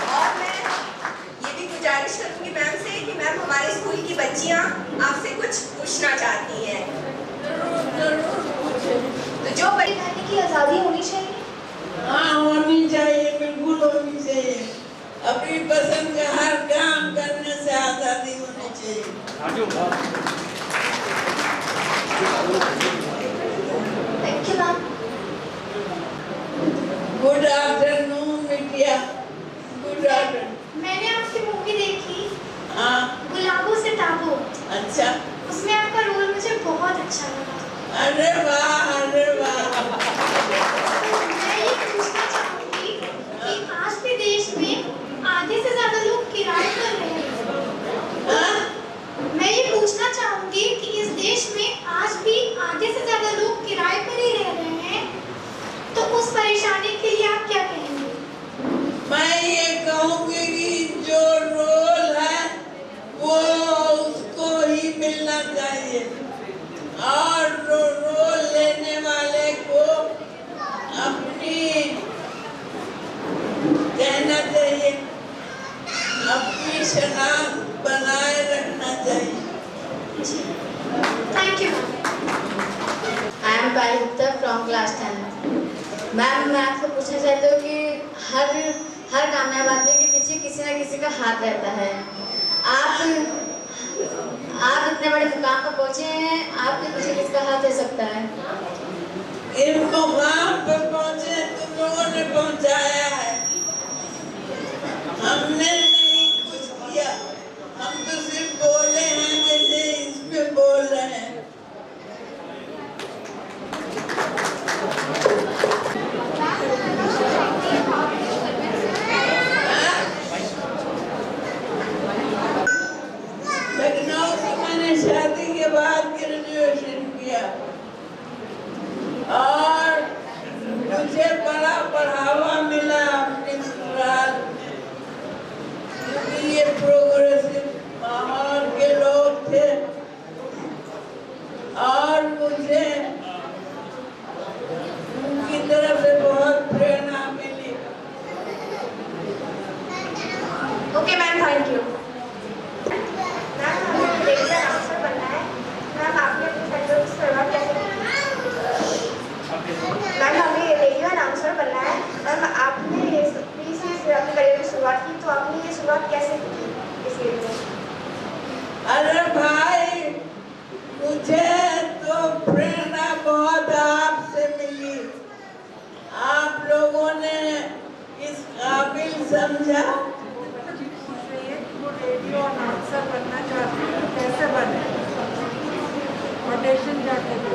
और मैं ये भी गुजारिश करूंगी मैम से कि मैम हमारे स्कूल की बच्चियाँ आपसे कुछ पूछना चाहती हैं। तो जो बड़ी रहने की आज़ादी होनी चाहिए। हाँ, होनी चाहिए, बिल्कुल होनी चाहिए। अपनी पसंद का हर काम करने से आज़ादी होनी चाहिए। Thank you ma'am. Good afternoon बिटिया, गुड आफ्टरनून। मैंने आपकी मूवी देखी हाँ, गुलाबों से ताबो। अच्छा। उसमें आपका रोल मुझे बहुत अच्छा लगा। अरे वाह, अरे वाह। मैं ये पूछना चाहूँगी कि आज भी देश में आधे से ज़्यादा लोग किराए पर रह रहे हैं। मैं ये पूछना चाहूँगी कि इस देश में आज भी आधे से ज़्यादा लोग किराए पर ही रह रहे हैं, तो उस परेशानी के लिए आप क्या कहेंगे? मैं ये कहूँगी कि जो रोल है वो उसको ही मिलना चाहिए, और रोल लेने वाले को अपनी कहना चाहिए, अपनी शनाख्त बनाए रखना चाहिए। Thank you. I am Payal Gupta from class 10। Ma'am, मैं आपको पूछना चाहती हूँ कि हर कामयाब आदमी के पीछे किसी न किसी का हाथ रहता है। आप इतने बड़े मुकाम पर पहुँचे हैं, आपके पीछे किसका हाथ रह सकता है? इन मुकाम पर पहुँचे तुम लोगों ने पहुँचाया है, हमने नहीं कुछ किया, हम तो सिर्फ बोले हैं जैसे इसमें बोल रहे हैं। लखनऊ से मैंने शादी के बाद ग्रेजुएशन किया और मुझे बड़ा बढ़ावा मिला अपने ससुराल, क्योंकि ये प्रोग्रेसिव माहौल के लोग थे और मुझे उनकी तरफ से बहुत प्रेरणा मिली। Okay ma'am, thank you. Ma'am, हमें रेडियो अनाउंसर बनना है। मैम, आपने अपनी फैमिली की शुरुआत कैसे की? मैम, हमें रेडियो अनाउंसर बनना है। मैम, आपने ये अपनी करियर की शुरुआत की, तो आपने ये शुरुआत कैसे की इस फील्ड में? अरे भाई, मुझे तो प्रेरणा बहुत आपसे मिली, आप लोगों ने इस काबिल समझा। वो रेडियो अनाउंसर बनना चाहती हूँ, कैसे बने? ऑडिशन जाके दे।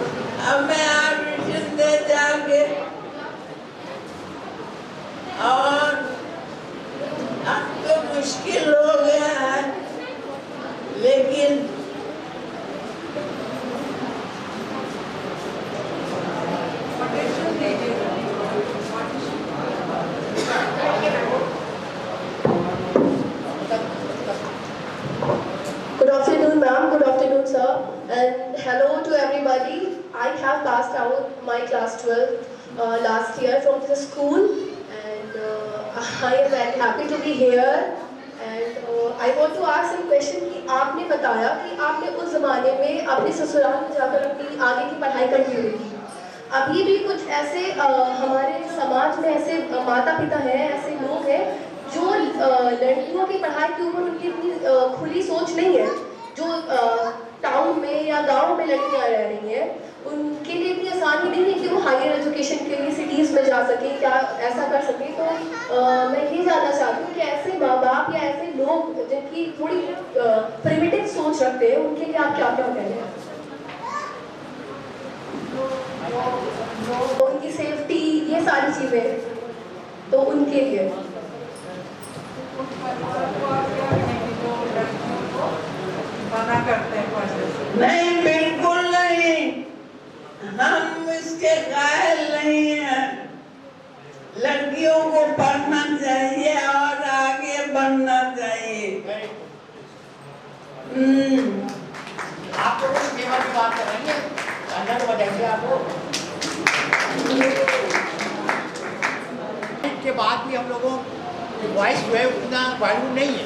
अब मैं ऑडिशन दे जाके, और अब तो मुश्किल हो गया है, लेकिन ऑडिशन दीजिए। Good afternoon, ma'am. Good afternoon, sir. And hello to everybody. I have passed out my class 12 last year from the school, and I am very happy to be here. And I want to ask some question कि आपने बताया कि आपने उस ज़माने में अपने ससुराल में जाकर अपनी आगे की पढ़ाई करनी हुई थी। अभी भी कुछ ऐसे हमारे समाज में ऐसे माता पिता हैं, ऐसे लोग हैं जो लड़कियों की पढ़ाई के ऊपर उनकी इतनी खुली सोच नहीं है। जो टाउन में या गांव में लड़कियां रह रही हैं, उनके लिए इतनी आसानी नहीं है कि वो हायर एजुकेशन के लिए सिटीज़ में जा सकें, क्या ऐसा कर सकें। तो मैं ये जानना चाहती हूँ कि ऐसे माँ बाप या ऐसे लोग जिनकी थोड़ी प्रिमिटिव सोच रखते हैं, उनके लिए आप क्या क्या कह रहे हैं? उनकी सेफ्टी ये सारी चीज़ें, तो उनके लिए नहीं, बिल्कुल नहीं, हम इसके कायल नहीं हैं। लड़कियों को पढ़ना चाहिए और आगे बढ़ना चाहिए। आप लोगों की सेवा की बात करेंगे, अंदर बजाएंगे आपको। के बाद भी हम लोगों की वॉइस जो है उतना वैल्यू नहीं है।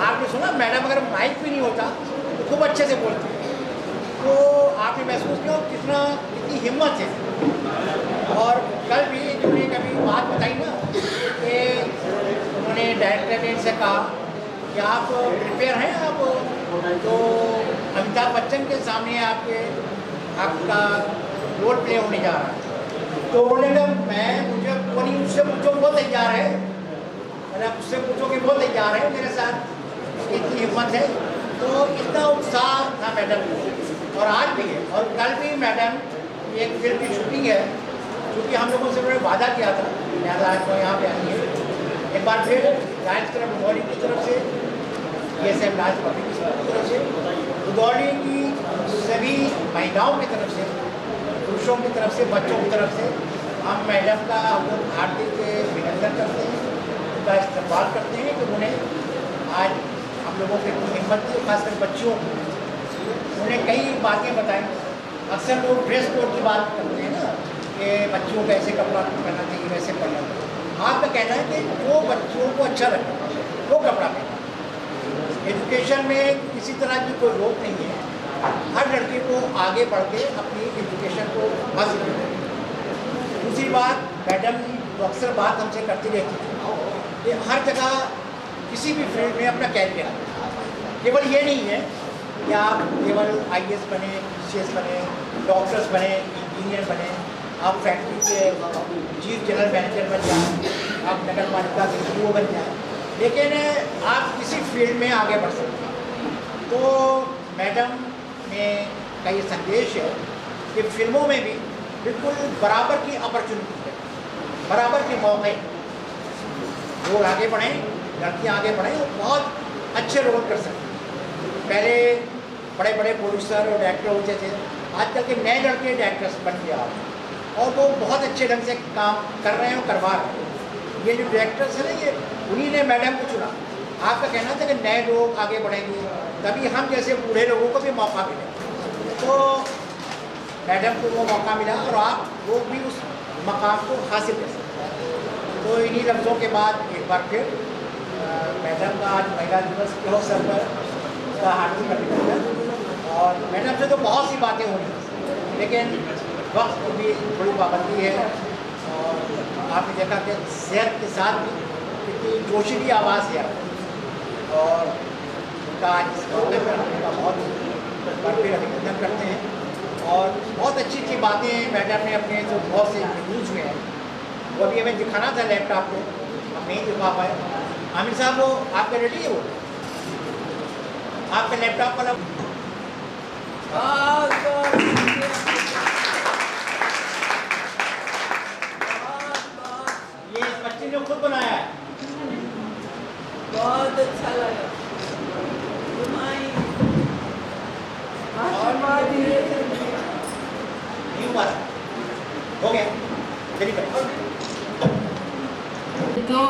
आपने सुना मैडम अगर माइक भी नहीं होता तो खूब अच्छे से बोलती है, तो आपने महसूस किया कितनी हिम्मत है। और कल भी उन्होंने कभी बात बताई ना कि उन्होंने डायरेक्टर ने इनसे कहा कि आप प्रिपेयर हैं, आप तो अमिताभ बच्चन के सामने आपका रोल प्ले होने जा रहा है। तो उन्होंने कहा मुझे उससे पूछो वो तैयार है, मैंने उससे पूछो कि वो तैयार है मेरे साथ, इतनी हिम्मत है। तो इतना उत्साह था मैडम को, और आज भी है। और कल भी मैडम एक फिल्म की शूटिंग है, क्योंकि हम लोगों से उन्होंने वादा किया था लिहाजा आज को यहाँ पे आई है। एक बार फिर राज तरफ उदौली की तरफ से, ESM राज पब्लिक स्कूल की तरफ से, उदौली की सभी महिलाओं की तरफ से, पुरुषों की तरफ से, बच्चों की तरफ से हम मैडम का हम लोग हार्दिक अभिनंदन करते हैं, उनका इस्तेमाल करते हैं कि उन्हें आज हम लोगों की इतनी हिम्मत दी, खासकर बच्चियों को। उन्हें कई बातें बताई। अक्सर लोग ड्रेस कोड की बात करते हैं ना कि बच्चियों को ऐसे कपड़ा पहनना चाहिए, वैसे पहनना चाहिए। आपका कहना है कि जो बच्चों को अच्छा लगे वो कपड़ा पहना। एजुकेशन में किसी तरह की कोई रोक नहीं है, हर लड़के को आगे बढ़ के अपनी एजुकेशन को हासिल करें। दूसरी बात, मैडम तो अक्सर बात हमसे करती रहती थी कि हर जगह किसी भी फील्ड में अपना कैरियर, केवल ये नहीं है कि आप केवल IAS बने, PCS बने, डॉक्टर्स बने, इंजीनियर बने, आप फैक्ट्री के चीफ जनरल मैनेजर बन जाए, आप नगर पालिका के CEO बन जाए, लेकिन आप किसी फील्ड में आगे बढ़ सकते हैं। तो मैडम का ये संदेश है कि फिल्मों में भी बिल्कुल बराबर की अपॉर्चुनिटी है, बराबर के मौके, लोग आगे बढ़ें, लड़कियाँ आगे बढ़ें और बहुत अच्छे रोल कर सकते हैं। पहले बड़े बड़े प्रोड्यूसर और डायरेक्टर होते थे, आजकल के नए लड़के डायरेक्टर्स बन गए आप, और वो बहुत अच्छे ढंग से काम कर रहे हैं और करवा रहे हैं। ये जो डायरेक्टर्स हैं ना, ये उन्हीं ने मैडम को चुना। आपका कहना था कि नए लोग आगे बढ़ेंगे तभी हम जैसे बूढ़े लोगों को भी मौका मिले, तो मैडम को वो मौका मिला और आप लोग भी उस मकाम को हासिल कर सकते हैं। तो इन्हीं लफ्ज़ों के बाद एक बार फिर मैडम का आज महिला दिवस के अवसर पर का हार्दिक अभिनंदन। और मैडम से तो बहुत सी बातें होंगी, लेकिन वक्त की भी थोड़ी पाबंदी है, और आपने देखा कि सेहत के साथ भी कितनी जोशीली आवाज़ है, और उनका आज इस मौके पर उनका बहुत बार फिर अभिनंदन करते हैं। और बहुत अच्छी अच्छी बातें मैडम ने अपने जो बहुत से न्यूज़ में है वो अभी हमें दिखाना था लैपटॉप पे, हम नहीं दिखा पाए। आमिर साहब, वो आपके रेडी है, वो आपका लैपटॉप वाला ये बच्चे ने खुद बनाया है, बहुत अच्छा लगा। नहीं हुआ हो गया चलिए। तो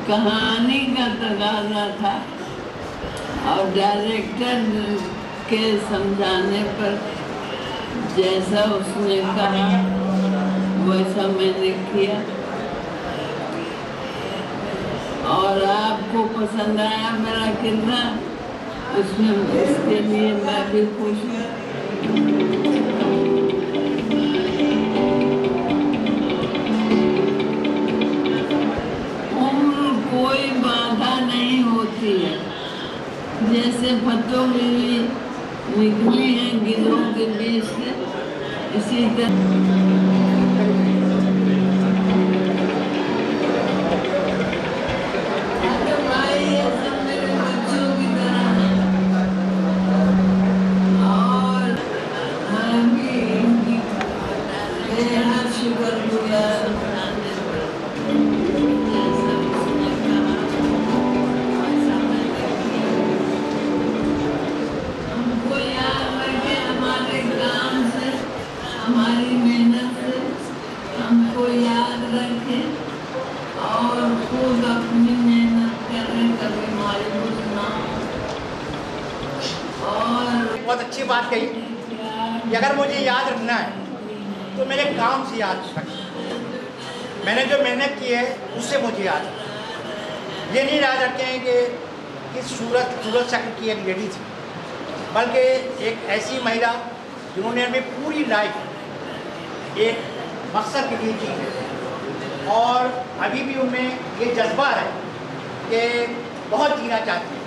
कहानी का तकाजा था और डायरेक्टर के समझाने पर जैसा उसने कहा वैसा मैंने किया, और आपको पसंद आया मेरा किरदार, उसमें इसके लिए मैं भी खुश हूँ। उम्र कोई बाधा नहीं होती है, जैसे पत्तों में निकली है गिरों के बीच से, इसी तरह अच्छी बात कही कि अगर मुझे याद रखना है तो मेरे काम से याद रखें। मैंने जो मेहनत की है उससे मुझे याद रखें। ये नहीं याद रखें कि इस सूरत शक्ल की एक लेडी थी, बल्कि एक ऐसी महिला जिन्होंने अपनी पूरी लाइफ एक मकसद के लिए जी है और अभी भी उनमें ये जज्बा है कि बहुत जीना चाहती है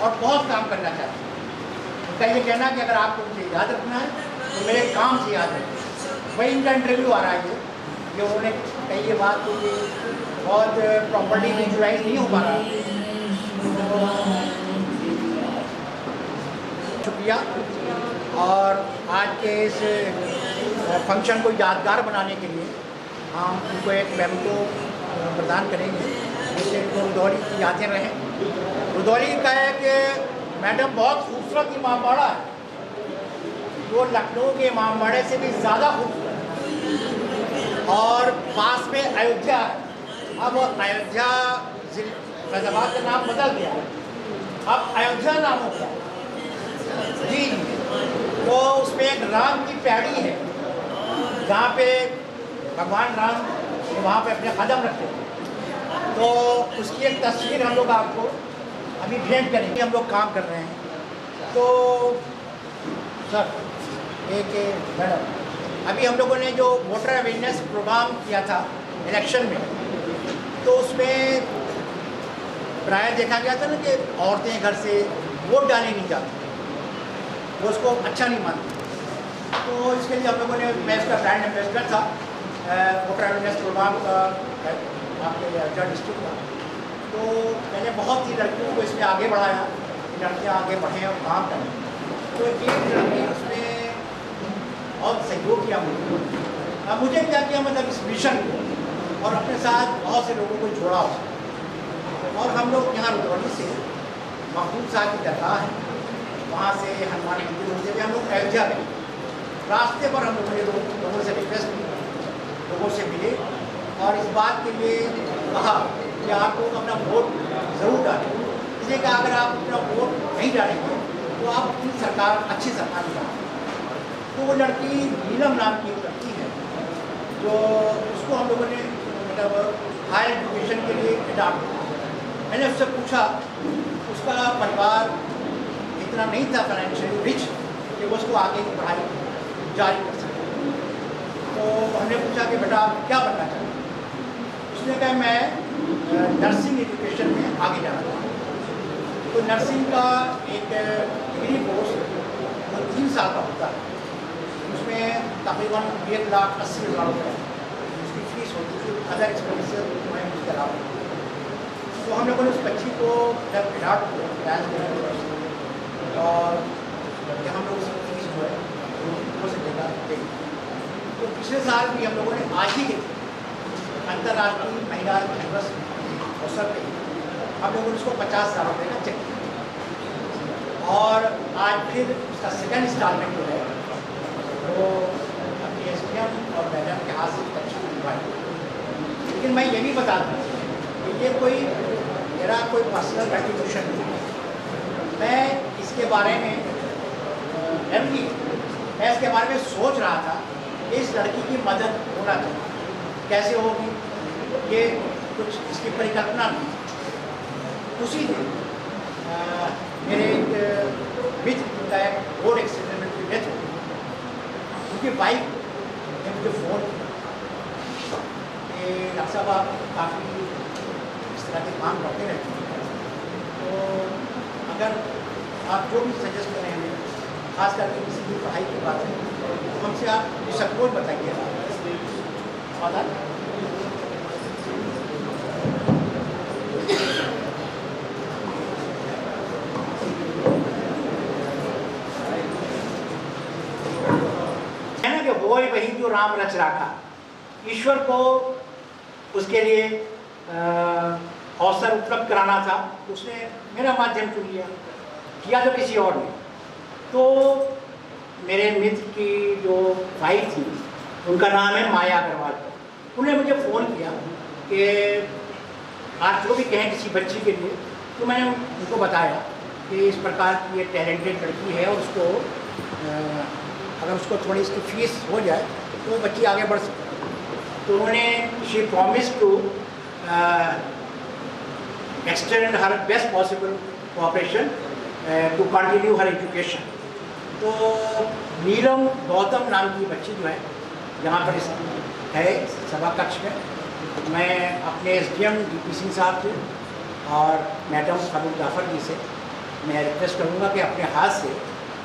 और बहुत काम करना चाहती है। उनका ये कहना कि अगर आपको मुझे याद रखना है तो मेरे काम से याद रखें। वही इनका इंटरव्यू आ रहा है ये उन्होंने कही ये बात तो ये बहुत प्रॉपर्ली विजुलाइज नहीं हो पा रहा। शुक्रिया। और आज के इस फंक्शन को यादगार बनाने के लिए हम उनको एक मेमो प्रदान करेंगे जिससे रुदौली की यादें रहें। रुदौली का है कि मैडम बहुत खूबसूरत इमामबाड़ा है, जो लखनऊ के इमामबाड़े से भी ज़्यादा खूबसूरत और पास में अयोध्या है। अब अयोध्या फैजाबाद का नाम बदल गया, अब अयोध्या नाम हो गया जी। तो उसमें एक राम की पैड़ी है जहाँ पे भगवान राम वहाँ पे अपने कदम रखते हैं। तो उसकी एक तस्वीर हम लोग आपको अभी भेंट करेंगे। हम लोग काम कर रहे हैं। तो सर एक मैडम, अभी हम लोगों ने जो वोटर अवेयरनेस प्रोग्राम किया था इलेक्शन में, तो उसमें प्राय देखा गया था ना कि औरतें घर से वोट डालने नहीं जाती, वो उसको अच्छा नहीं मानती। तो इसके लिए हम लोगों ने, मैं इसका ब्रांड एम्बेसडर था वोटर अवेयरनेस प्रोग्राम का आपके अयोध्या डिस्ट्रिक्ट का। तो मैंने बहुत सी लड़कियों को इसमें आगे बढ़ाया, लड़कियाँ आगे बढ़ें और काम करें। तो एक लड़की उसमें बहुत सहयोग किया मुझे। अब मुझे क्या किया, मतलब इस मिशन को और अपने साथ बहुत से लोगों को जोड़ा उसको। और हम लोग यहाँ रुदौली से महबूब साहब की दरगाह है, वहाँ से हनुमान मंदिर होते हुए हम लोग अयोध्या गए। रास्ते पर हम लोगों ने लोगों से रिक्वेस्ट की, लोगों से मिले और इस बात के लिए कहा कि आप लोग अपना वोट ज़रूर डालें। इसलिए कि अगर आप अपना वोट नहीं डालेंगे तो आप अपनी सरकार, अच्छी सरकार नहीं डालेंगे। तो वो लड़की नीलम नाम की एक लड़की है जो उसको हम लोगों ने मतलब हायर एजुकेशन के लिए अडॉप्ट किया। मैंने उससे पूछा, उसका परिवार इतना नहीं था फाइनेंशियली रिच कि वो उसको आगे की पढ़ाई जारी कर सके। तो हमने पूछा कि बेटा आप क्या बनना चाहते हैं? उसने कहा मैं नर्सिंग एजुकेशन में आगे जाना चाहता हूँ। तो नर्सिंग का एक डिग्री कोर्स वो 3 साल का होता है, उसमें तकरीबन 1,80,000 रुपये उसकी फीस होती थी, अदर एक्सपेंसेस मैं उसके अलावा। तो हम लोगों ने उस बच्ची को जब अडॉप्ट किया और हम लोग उसकी फीस जो है वो से देगा देंगे। तो पिछले साल भी हम लोगों ने आज ही के अंतर्राष्ट्रीय महिला दिवस अवसर पे हम लोगों ने उसको 50,000 रुपये का चेक किया। और आज फिर उसका सेकेंड इंस्टॉलमेंट जो है वो अपनी SDM और मैडम के हाथ से तक्षण दिलवाई। लेकिन मैं ये भी बता दूँ कि ये कोई मेरा कोई पर्सनल कंट्रीब्यूशन नहीं है। मैं इसके बारे में मैं इसके बारे में सोच रहा था कि इस लड़की की मदद होना चाहिए, कैसे होगी ये कुछ इसकी परिकल्पना नहीं। उसी दिन मेरे एक मित्र का एक रोड एक्सीडेंट में उनकी डेथ हो गई। उनकी वाइफ ने मुझे फ़ोन किया कि डॉक्टर साहब आप काफ़ी इस तरह के काम करते रहते हैं, तो अगर आप जो भी सजेस्ट करें हमें, खास करके किसी भी पढ़ाई की बात है, तो हमसे आप निसंकोच बताइए। और है ना कि वो वही जो राम रच रखा, ईश्वर को उसके लिए अवसर उपलब्ध कराना था, उसने मेरा माध्यम चुन लिया, किया तो किसी और ने। तो मेरे मित्र की जो वाइफ थी उनका नाम है माया अग्रवाल, उन्होंने मुझे फ़ोन किया कि आप जो भी कहें किसी बच्ची के लिए। तो मैंने उनको बताया कि इस प्रकार की ये टैलेंटेड लड़की है और उसको अगर उसको थोड़ी इसकी फीस हो जाए तो वो बच्ची आगे बढ़ सकती है। तो उन्होंने she promise to extend her best possible cooperation to continue her education. तो नीलम गौतम नाम की बच्ची जो है यहाँ पर है सभा कक्ष में, मैं अपने SDM DP सिंह साहब से और मैडम फारूक जाफर जी से मैं रिक्वेस्ट करूँगा कि अपने हाथ से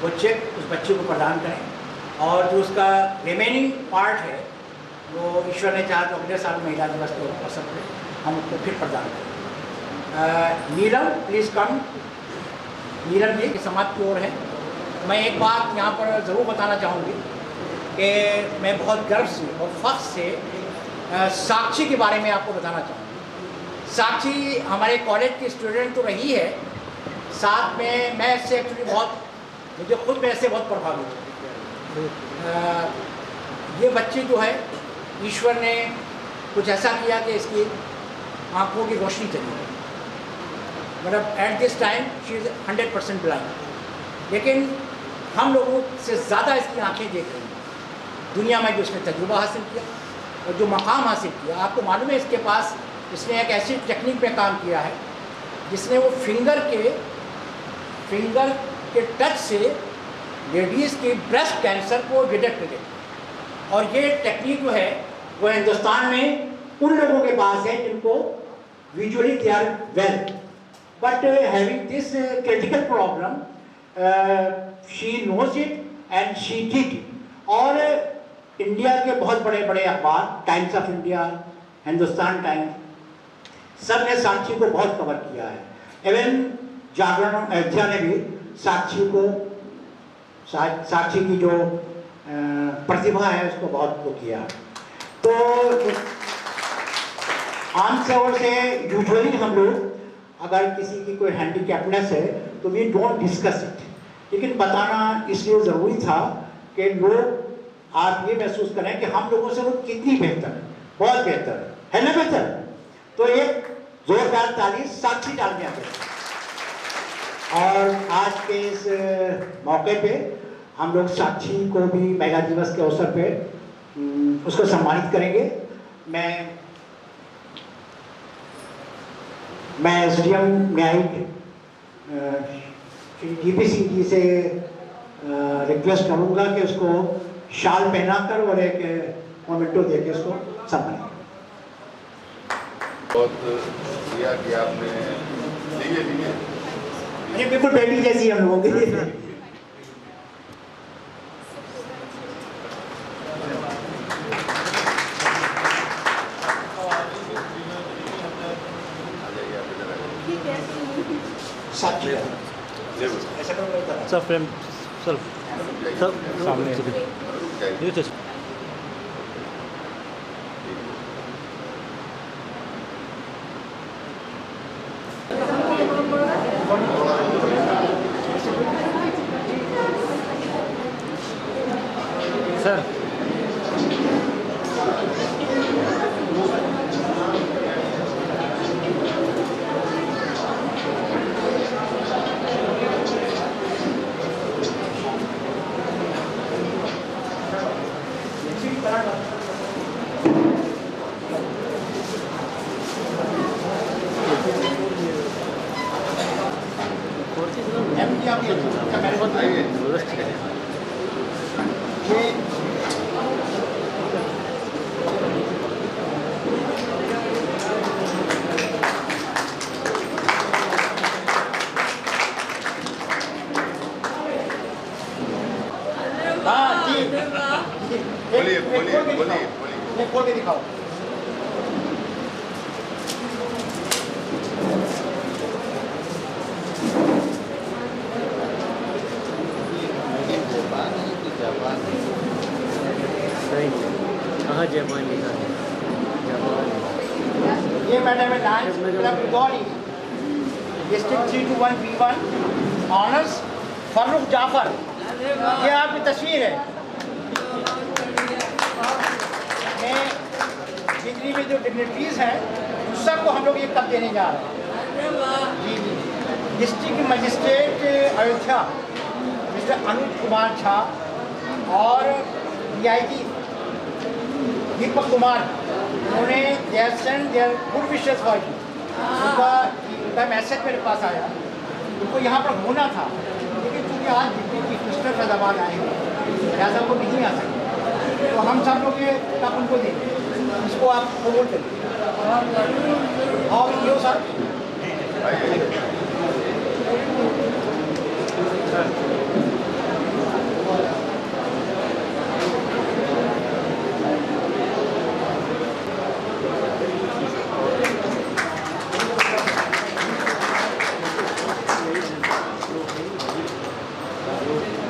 वो चेक उस बच्चे को प्रदान करें और जो उसका रिमेनिंग पार्ट है वो ईश्वर ने चाहा तो अगले साल महिला दिवस के अवसर पर हम उसको फिर प्रदान करें। नीलम प्लीज़ कम। नीलम जी की समाज की ओर है। मैं एक बात यहाँ पर ज़रूर बताना चाहूँगी कि मैं बहुत गर्व से और फख्र से साक्षी के बारे में आपको बताना चाहूँगी। साक्षी हमारे कॉलेज की स्टूडेंट तो रही है, साथ में मैं इससे एक्चुअली मुझे खुद में इससे बहुत प्रभावित हूँ। ये बच्ची जो है ईश्वर ने कुछ ऐसा किया कि इसकी आँखों की रोशनी चली गई, मतलब at this time she is 100% blind, लेकिन हम लोगों से ज़्यादा इसकी आंखें देख रही हैं। दुनिया में जो इसने तजुर्बा हासिल किया और जो मकाम हासिल किया, आपको मालूम है इसके पास इसने एक ऐसी टेक्निक पे काम किया है जिसने वो फिंगर के टच से लेडीज़ के ब्रेस्ट कैंसर को डिटेक्ट किया। और ये टेक्निक जो है वो हिंदुस्तान में उन लोगों के पास है जिनको visually they are well, but having this critical problem she knows it and she did it. और इंडिया के बहुत बड़े बड़े अखबार, Times of India, Hindustan Times, सब ने साक्षी को बहुत कवर किया है। इवन जागरण अयोध्या ने भी साक्षी की जो प्रतिभा है उसको बहुत वो किया। तो आमतौर से यूजुअली हम लोग अगर किसी की कोई हैंडीकैपनेस है तो वी डोंट डिस्कस इट, लेकिन बताना इसलिए ज़रूरी था कि लोग आप ये महसूस करें कि हम लोगों से वो कितनी बेहतर है, बहुत बेहतर है ना बेहतर। तो एक जोरदार ताली साक्षी डालने आते हैं। और आज के इस मौके पे हम लोग साक्षी को भी महिला दिवस के अवसर पे उसको सम्मानित करेंगे। मैं SDM न्यायिक श्री DP सिंह जी से रिक्वेस्ट करूँगा कि उसको शाल पहनाकर और एक मोमेंटो देके उसको सम्मानित। बहुत शुक्रिया कि आपने लीजिए ये बिल्कुल बेटी जैसी हम लोगों की। साक्षी ऐसा करो सब फ्रेम सब सामने ये तो सर खोल के दिखाओ। कहाँ जापानी का ये मैडम है dance club Gauri district 321B1 honours Farooq Jafar. ये आपकी तस्वीर है। जितनी भी जो डिग्निटरीज हैं उन सबको हम लोग ये कब देने जा रहे हैं। जी जी district magistrate Ayodhya mister Anuj Kumar Jha और DIG दीपक कुमार, उन्होंने their send their good wishes for you. उनका मैसेज मेरे पास आया, उनको यहाँ पर होना था, लेकिन चूँकि आज डिप्टी चीफ मिनिस्टर फैजाबाद आए हैं, लिहाजा वो नहीं आ सकते, तो हम सब लोग ये तब उनको देंगे, इसको आप प्रमोट करिए। और यो सर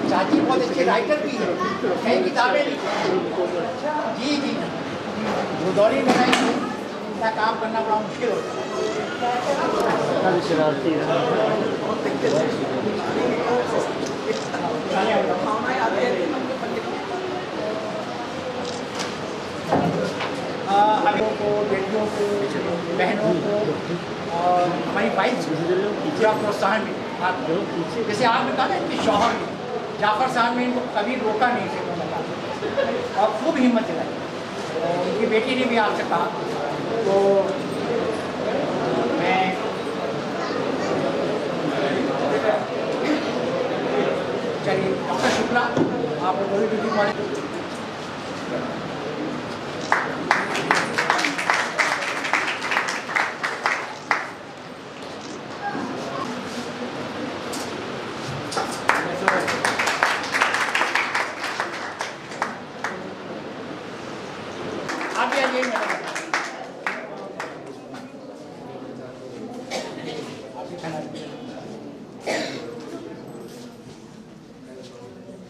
चाची बहुत अच्छी राइटर भी है, कई किताबें लिखी। जी जी, वो दौरी में क्या काम करना बड़ा मुश्किल होता अभियों को, बेटियों को, बहनों को और हमारी वाइफ पूरा प्रोत्साहन मिला। जैसे आपने कहा ना इनके शौहर ने, जाफर साहब ने इनको कभी रोका नहीं थे और खूब हिम्मत दिलाई। तो उनकी बेटी ने भी आपसे कहा, तो मैं चलिए डॉक्टर शुक्ला आप लोग ड्यूटी पॉइंट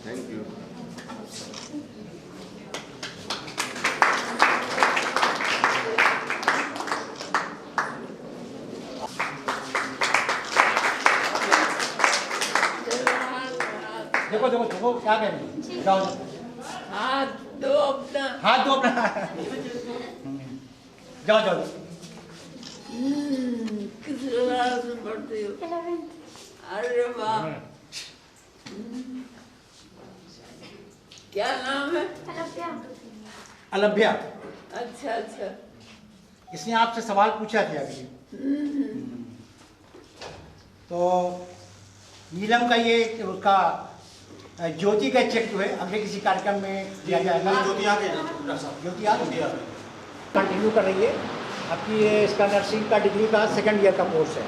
थैंक यू। देखो देखो देखो क्या कह रही है, जाओ हाथ दो अपना। हाथ दो अपना। जाओ जाओ। किस क्लास में पढ़ते हो? अरे वाह, क्या नाम है? अलभ्या। अच्छा अच्छा। इसने आपसे सवाल पूछा था अभी। तो नीलम का ये उसका ज्योति का चेक जो है अगले किसी कार्यक्रम में दिया जाएगा। ज्योति आ गई, कंटिन्यू कर रही है आपकी ये इसका नर्सिंग का डिग्री का 2nd ईयर का कोर्स है।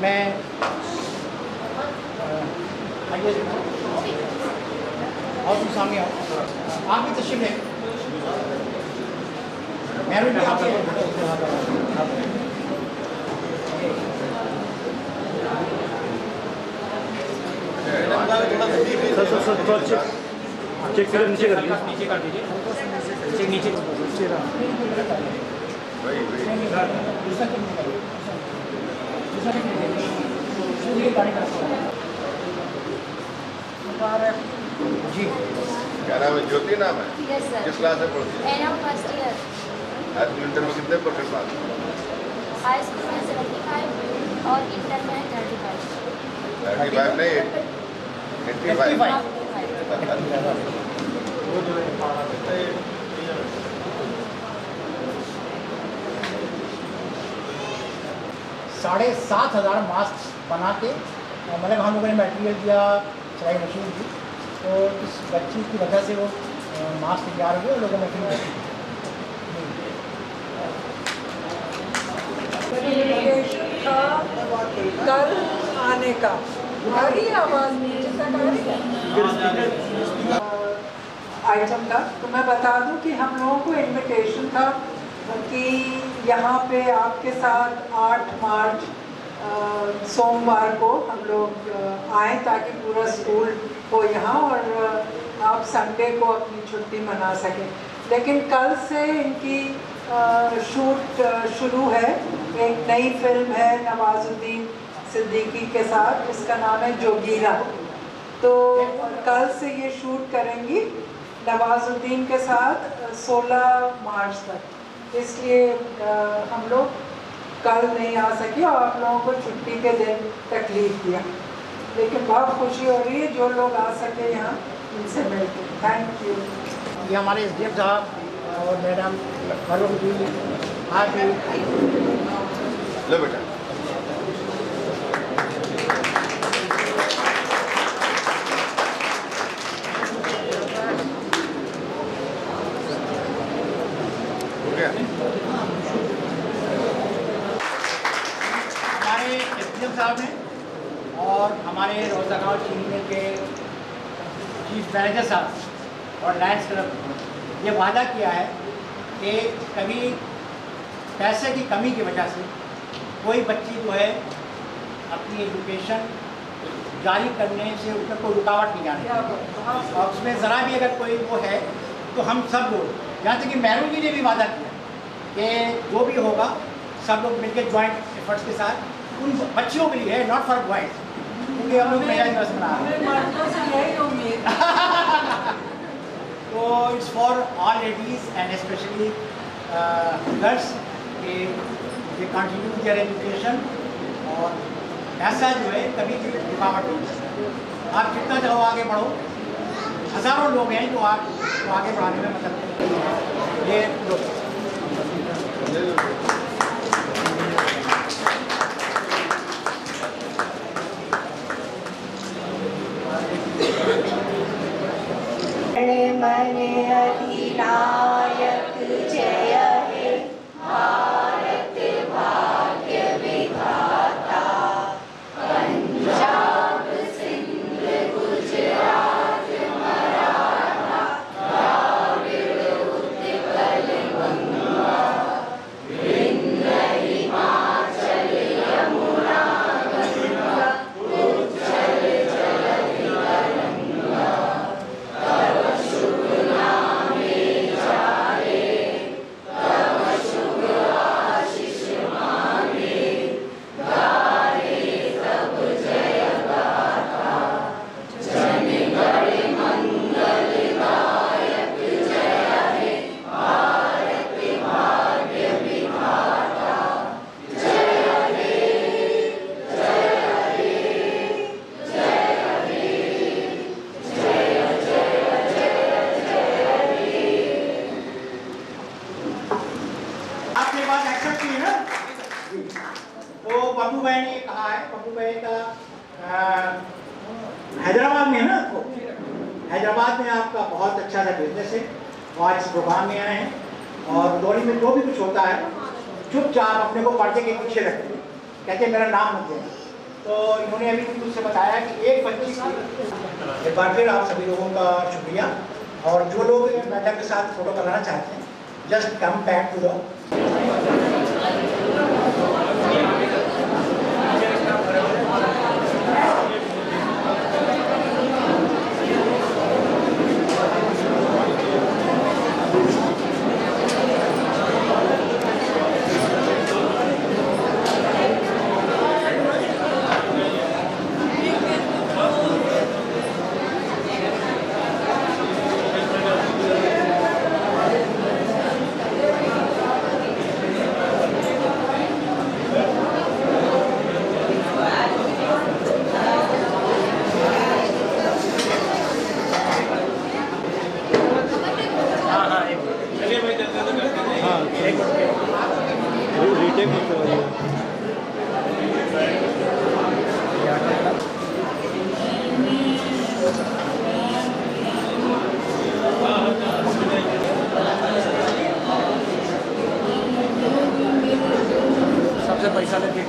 मैं आइए और तुम सामने आओ, आप भी तशरीफ लें। मैं भी चेक कर नीचे कर नीचे कर दीजिए, नीचे जी। क्या नाम है? ज्योति नाम है? Yes sir. किस क्लास में पढ़ती है? NM first year. High school inter में कितने % मार्क्स? हाई स्कूल में 75 और इंटर में 35। 35 नहीं, 85। 7,500 मास्क बना के मतलब हम लोगों ने मटेरियल दिया, सिलाई मशीन दी, तो इस बच्ची की वजह से वो मास्क तैयार हुए और लोगों में इन्विटेशन था कल आने का। आ रही है आवाज़ नीचे तक आ रही है आइटम का। तो मैं बता दूं कि हम लोगों को इन्विटेशन था कि यहाँ पे आपके साथ 8 मार्च सोमवार को हम लोग आए ताकि पूरा स्कूल हो यहाँ और आप संडे को अपनी छुट्टी मना सकें। लेकिन कल से इनकी शूट शुरू है। एक नई फिल्म है नवाजुद्दीन सिद्दीकी के साथ, इसका नाम है जोगीरा। तो कल से ये शूट करेंगी नवाजुद्दीन के साथ 16 मार्च तक। इसलिए हम लोग कल नहीं आ सके और आप लोगों को छुट्टी के दिन तकलीफ दिया। लेकिन बहुत खुशी हो रही है जो लोग आ सके यहाँ इनसे मिलके। Thank you. ये हमारे SDM साहब और मैडम वरुण जी आज ले बेटा। हो गया। हमारे SDM साहब हैं और हमारे रोजागांव चीनी मिल के चीफ मैनेजर साहब और लायंस क्लब ये वादा किया है कि कभी पैसे की कमी की वजह से कोई बच्ची जो है अपनी एजुकेशन जारी करने से उसमें कोई रुकावट नहीं आनी और उसमें ज़रा भी अगर कोई वो है तो हम सब लोग यहाँ तक कि मैरू जी ने भी वादा किया कि जो भी होगा सब लोग मिलकर जॉइंट एफर्ट्स के साथ उन बच्चियों के लिए, नॉट फॉर बॉयज़, क्योंकि हम लोग महिला दिवस मना रहे हैं। तो it's for all ladies and specially girls के कंटिन्यू देयर एजुकेशन और ऐसा जो है कभी भी रुकावट नहीं। आप जितना चाहो आगे बढ़ो, हज़ारों लोग हैं जो आपको आगे बढ़ाने में मदद करेंगे। ये लोग मने अधिनायक जय हे भारत भाग्य विधाता पंजाब सिंध गुजरात मराठा द्राविड़ उत्कल गंगा विंध्य हिमाचल यमुना गंगा उज्जल जलधि तरंगा तव शुभ नामे जाए तव शुभ आशीष मांगे गाए तब जय गाथा जन गण मंगल दायक जय हे भारत भाग्य विधाता जय हे जय हे जय हे जय जय आपने बात एक्सेप्ट की है ना? तो पप्पू भाई ने कहा है, पप्पू भाई का हैदराबाद में है ना, आपको हैदराबाद में आपका बहुत अच्छा सा बिजनेस है और आज इस प्रोग्राम में आए हैं और दौरी में जो भी कुछ होता है चुपचाप अपने को पर्दे के पीछे रखते हैं, कहते हैं मेरा नाम मत देना। तो इन्होंने अभी मुझसे बताया कि एक बच्ची की एक बार फिर आप सभी लोगों का शुक्रिया और जो लोग मैडम के साथ फोटो कराना चाहते हैं just come back to the सबसे पैसा लेके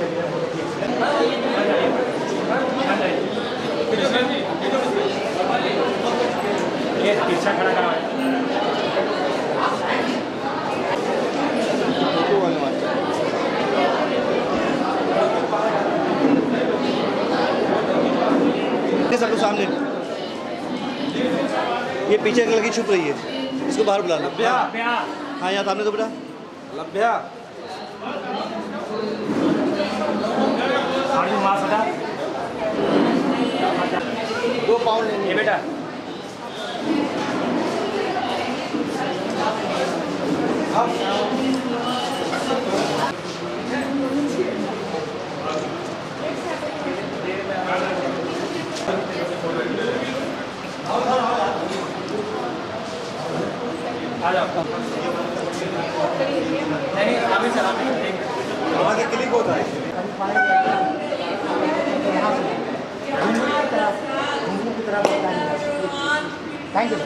ये पीछा खड़ा करा सब लोग सामने, ये पीछे लड़की छुप रही है, इसको बाहर बुलाना। हाँ यहाँ सामने तो बेटा लभ्या दो पाउंड लेंगे बेटा। नहीं आगे चलाते हैं वहाँ से क्लिक होता है। Thank you.